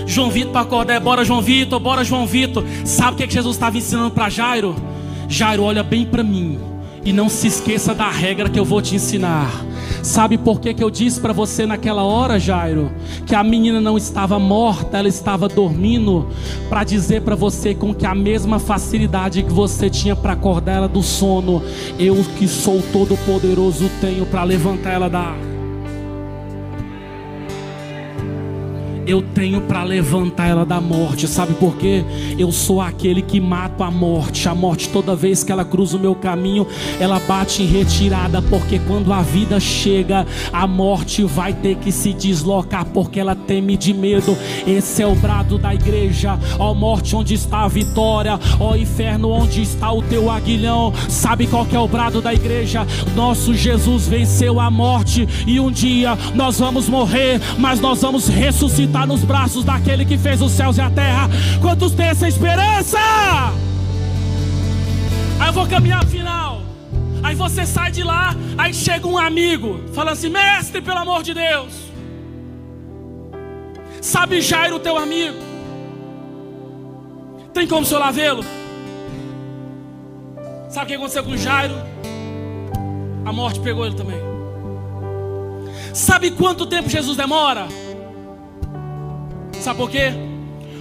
João Vitor para acordar é bora João Vitor. Sabe o que Jesus estava ensinando para Jairo? Jairo, olha bem para mim e não se esqueça da regra que eu vou te ensinar. Sabe por que eu disse para você naquela hora, Jairo, que a menina não estava morta, ela estava dormindo? Para dizer para você com que a mesma facilidade que você tinha para acordar ela do sono, eu que sou todo poderoso tenho para levantar ela da... Eu tenho para levantar ela da morte. Sabe por quê? Eu sou aquele que mato a morte. A morte, toda vez que ela cruza o meu caminho, ela bate em retirada. Porque quando a vida chega, a morte vai ter que se deslocar, porque ela teme de medo. Esse é o brado da igreja. Ó morte, onde está a vitória? Ó inferno, onde está o teu aguilhão? Sabe qual que é o brado da igreja? Nosso Jesus venceu a morte, e um dia nós vamos morrer, mas nós vamos ressuscitar nos braços daquele que fez os céus e a terra. Quantos têm essa esperança? Aí eu vou caminhar pro final. Aí você sai de lá, aí chega um amigo falando assim: mestre, pelo amor de Deus. Sabe Jairo, teu amigo? Tem como o senhor lá vê-lo? Sabe o que aconteceu com Jairo? A morte pegou ele também. Sabe quanto tempo Jesus demora? Sabe por quê?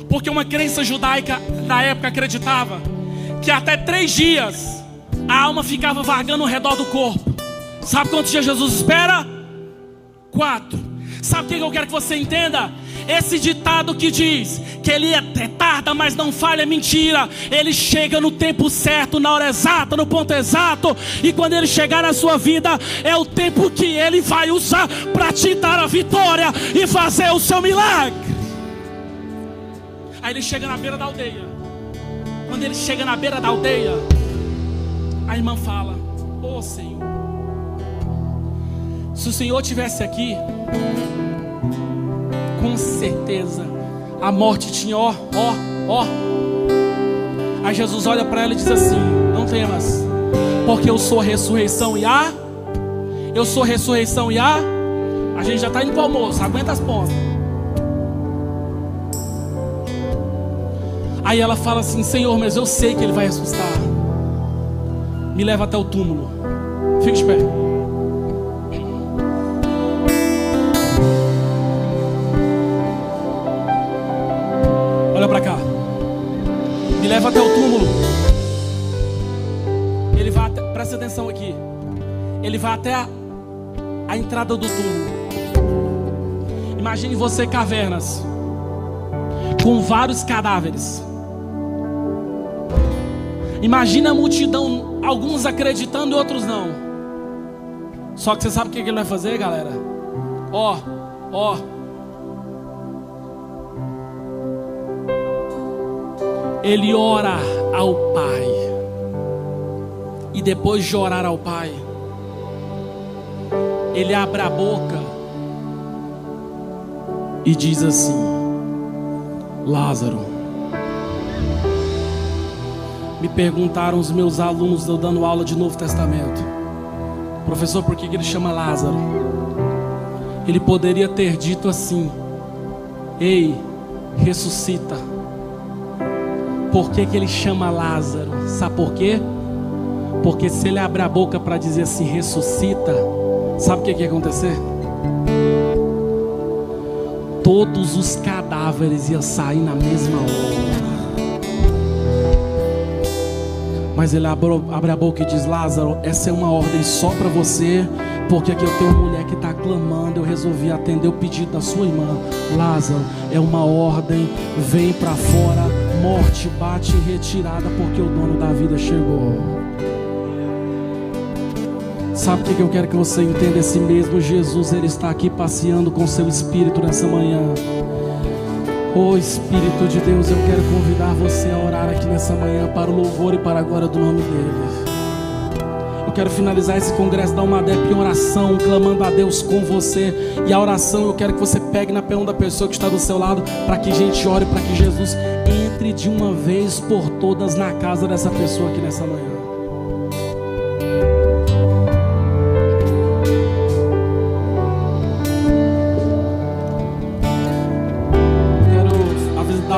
Porque uma crença judaica da época acreditava que até 3 dias a alma ficava vagando ao redor do corpo. Sabe quantos dias Jesus espera? 4. Sabe o que eu quero que você entenda? Esse ditado que diz que ele tarda, mas não falha, é mentira. Ele chega no tempo certo, na hora exata, no ponto exato. E quando ele chegar na sua vida, é o tempo que ele vai usar para te dar a vitória e fazer o seu milagre. Aí ele chega na beira da aldeia. Quando ele chega na beira da aldeia, a irmã fala: ô Senhor, se o Senhor estivesse aqui, com certeza a morte tinha ó. Aí Jesus olha para ela e diz assim: não temas, porque eu sou a ressurreição e a... Eu sou a ressurreição e a... A gente já está indo para o almoço, aguenta as pontas. Aí ela fala assim: Senhor, mas eu sei que ele vai ressuscitar. Me leva até o túmulo. Fique de pé. Olha para cá. Me leva até o túmulo. Ele vai até... Presta atenção aqui. Ele vai até a entrada do túmulo. Imagine você, cavernas com vários cadáveres. Imagina a multidão, alguns acreditando e outros não. Só que você sabe o que ele vai fazer, galera? Ó. Ele ora ao Pai. E depois de orar ao Pai, ele abre a boca e diz assim: Lázaro. Me perguntaram os meus alunos, eu dando aula de Novo Testamento: professor, por que ele chama Lázaro? Ele poderia ter dito assim: ei, ressuscita. Por que ele chama Lázaro? Sabe por quê? Porque se ele abrir a boca para dizer assim, ressuscita, sabe o que ia acontecer? Todos os cadáveres iam sair na mesma hora. Mas ele abre a boca e diz: Lázaro, essa é uma ordem só para você, porque aqui eu tenho uma mulher que está clamando. Eu resolvi atender o pedido da sua irmã. Lázaro, é uma ordem, vem para fora. Morte, bate em retirada, porque o dono da vida chegou. Sabe o que eu quero que você entenda? Esse mesmo Jesus, ele está aqui passeando com seu Espírito nessa manhã. Oh Espírito de Deus, eu quero convidar você a orar aqui nessa manhã para o louvor e para a glória do nome dele. Eu quero finalizar esse congresso da Almadep em oração, clamando a Deus com você. E a oração eu quero que você pegue na perna da pessoa que está do seu lado, para que a gente ore, para que Jesus entre de uma vez por todas na casa dessa pessoa aqui nessa manhã.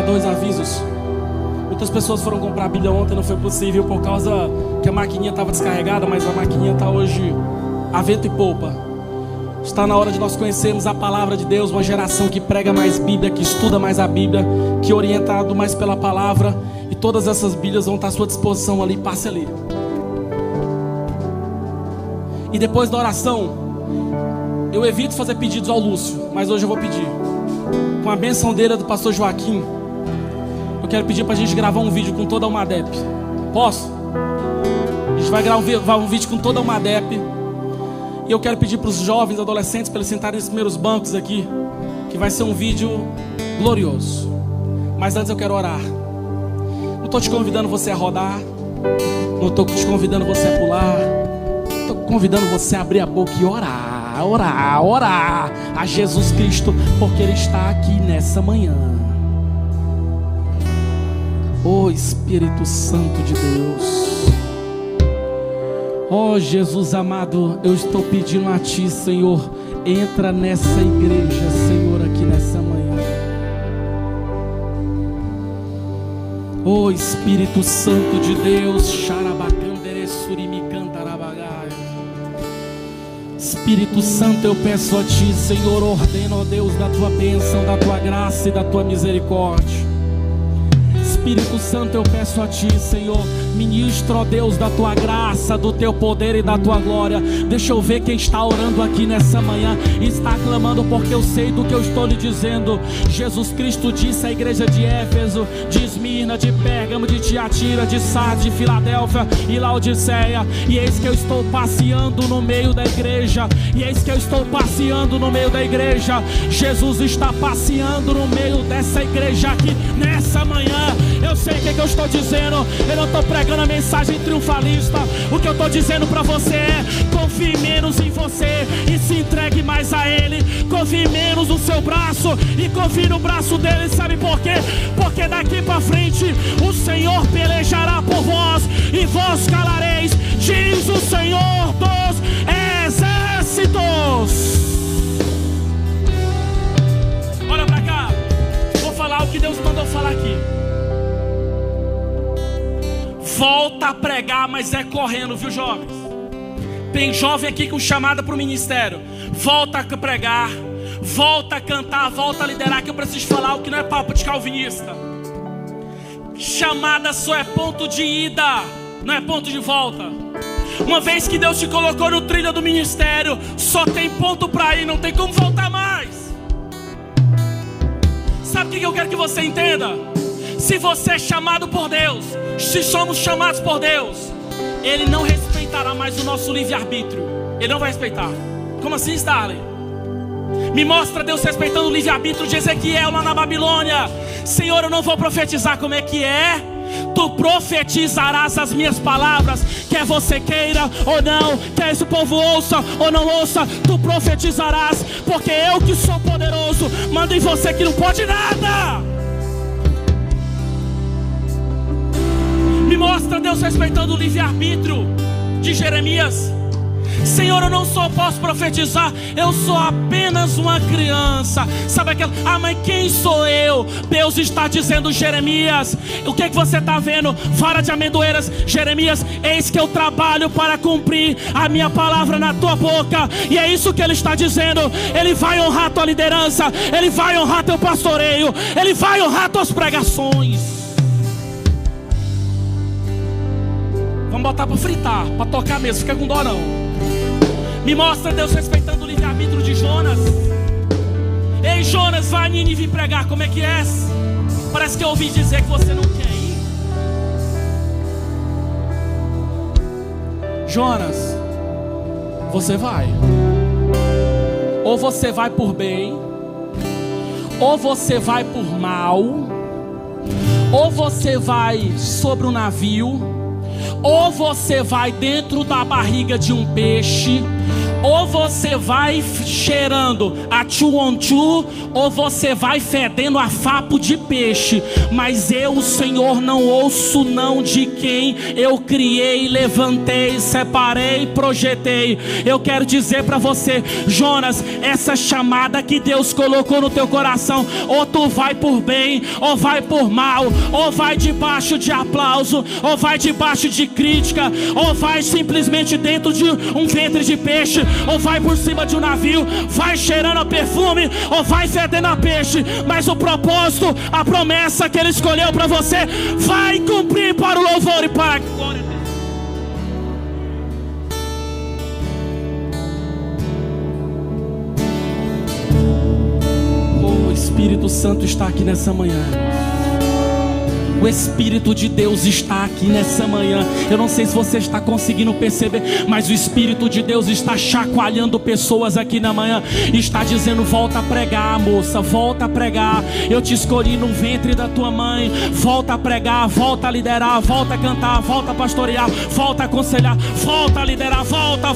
Dois avisos. Muitas pessoas foram comprar a Bíblia ontem, não foi possível por causa que a maquininha estava descarregada, mas a maquininha está hoje a vento e popa. Está na hora de nós conhecermos a palavra de Deus, uma geração que prega mais Bíblia, que estuda mais a Bíblia, que é orientado mais pela palavra, e todas essas Bíblias vão estar à sua disposição ali, passe ali. E depois da oração, eu evito fazer pedidos ao Lúcio, mas hoje eu vou pedir. Com a bênção dele, do pastor Joaquim, eu quero pedir para a gente gravar um vídeo com toda a Almadep. Posso? A gente vai gravar um vídeo com toda a Almadep. E eu quero pedir para os jovens, adolescentes, para eles sentarem nos primeiros bancos aqui, que vai ser um vídeo glorioso. Mas antes eu quero orar. Não estou te convidando você a rodar, não estou te convidando você a pular, estou convidando você a abrir a boca e orar a Jesus Cristo, porque Ele está aqui nessa manhã. Oh Espírito Santo de Deus, oh Jesus amado, eu estou pedindo a Ti, Senhor, entra nessa igreja, Senhor, aqui nessa manhã. Oh Espírito Santo de Deus, Espírito Santo, eu peço a Ti, Senhor, ordena, ó Deus, da Tua bênção, da Tua graça e da Tua misericórdia. Espírito Santo, eu peço a Ti, Senhor, ministra, ó Deus, da Tua graça, do Teu poder e da Tua glória. Deixa eu ver quem está orando aqui nessa manhã e está clamando, porque eu sei do que eu estou lhe dizendo. Jesus Cristo disse à igreja de Éfeso, de Esmirna, de Pérgamo, de Tiatira, de Sardes, de Filadélfia e Laodiceia: e eis que eu estou passeando no meio da igreja, e eis que eu estou passeando no meio da igreja. Jesus está passeando no meio dessa igreja aqui nessa manhã. Eu sei o que eu estou dizendo, eu não estou pregando a mensagem triunfalista. O que eu estou dizendo para você é: confie menos em você e se entregue mais a Ele. Confie menos no seu braço e confie no braço dele. Sabe por quê? Porque daqui para frente o Senhor pelejará por vós e vós calareis, diz o Senhor dos exércitos. Olha para cá, vou falar o que Deus mandou falar aqui. Volta a pregar, mas é correndo, viu, jovens? Tem jovem aqui com chamada para o ministério. Volta a pregar, volta a cantar, volta a liderar, que eu preciso falar o que não é papo de calvinista. Chamada só é ponto de ida, não é ponto de volta. Uma vez que Deus te colocou no trilho do ministério, só tem ponto para ir, não tem como voltar mais. Sabe o que eu quero que você entenda? Se você é chamado por Deus, se somos chamados por Deus, Ele não respeitará mais o nosso livre-arbítrio. Ele não vai respeitar. Como assim, Starley? Me mostra Deus respeitando o livre-arbítrio de Ezequiel lá na Babilônia. Senhor, eu não vou profetizar. Como é que é? Tu profetizarás as minhas palavras, quer você queira ou não, quer esse povo ouça ou não ouça, tu profetizarás, porque eu que sou poderoso mando em você que não pode nada. Me mostra Deus respeitando o livre-arbítrio de Jeremias. Senhor, eu não só posso profetizar, eu sou apenas uma criança. Sabe aquela, mas quem sou eu? Deus está dizendo: Jeremias, o que você está vendo? Vara de amendoeiras. Jeremias, eis que eu trabalho para cumprir a minha palavra na tua boca. E é isso que Ele está dizendo. Ele vai honrar tua liderança, Ele vai honrar teu pastoreio, Ele vai honrar tuas pregações. Vamos botar para fritar, para tocar mesmo, fica com dó não. Me mostra Deus respeitando o livre-arbítrio de Jonas. Ei Jonas, vai a Nínive pregar, como é que é? Parece que eu ouvi dizer que você não quer ir. Jonas, você vai. Ou você vai por bem, ou você vai por mal, ou você vai sobre um navio, ou você vai dentro da barriga de um peixe, ou você vai cheirando a tchu-on-tchu, ou você vai fedendo a fapo de peixe. Mas eu, o Senhor, não ouço não de quem eu criei, levantei, separei, projetei. Eu quero dizer para você, Jonas, essa chamada que Deus colocou no teu coração, ou tu vai por bem, ou vai por mal, ou vai debaixo de aplauso, ou vai debaixo de crítica, ou vai simplesmente dentro de um ventre de peixe, ou vai por cima de um navio, vai cheirando a perfume, ou vai fedendo a peixe. Mas o propósito, a promessa que Ele escolheu para você, vai cumprir para o louvor e para a glória dele. O Espírito Santo está aqui nessa manhã. O Espírito de Deus está aqui nessa manhã. Eu não sei se você está conseguindo perceber, mas o Espírito de Deus está chacoalhando pessoas aqui na manhã. Está dizendo: volta a pregar, moça, volta a pregar. Eu te escolhi no ventre da tua mãe. Volta a pregar, volta a liderar, volta a cantar, volta a pastorear, volta a aconselhar, volta a liderar, volta.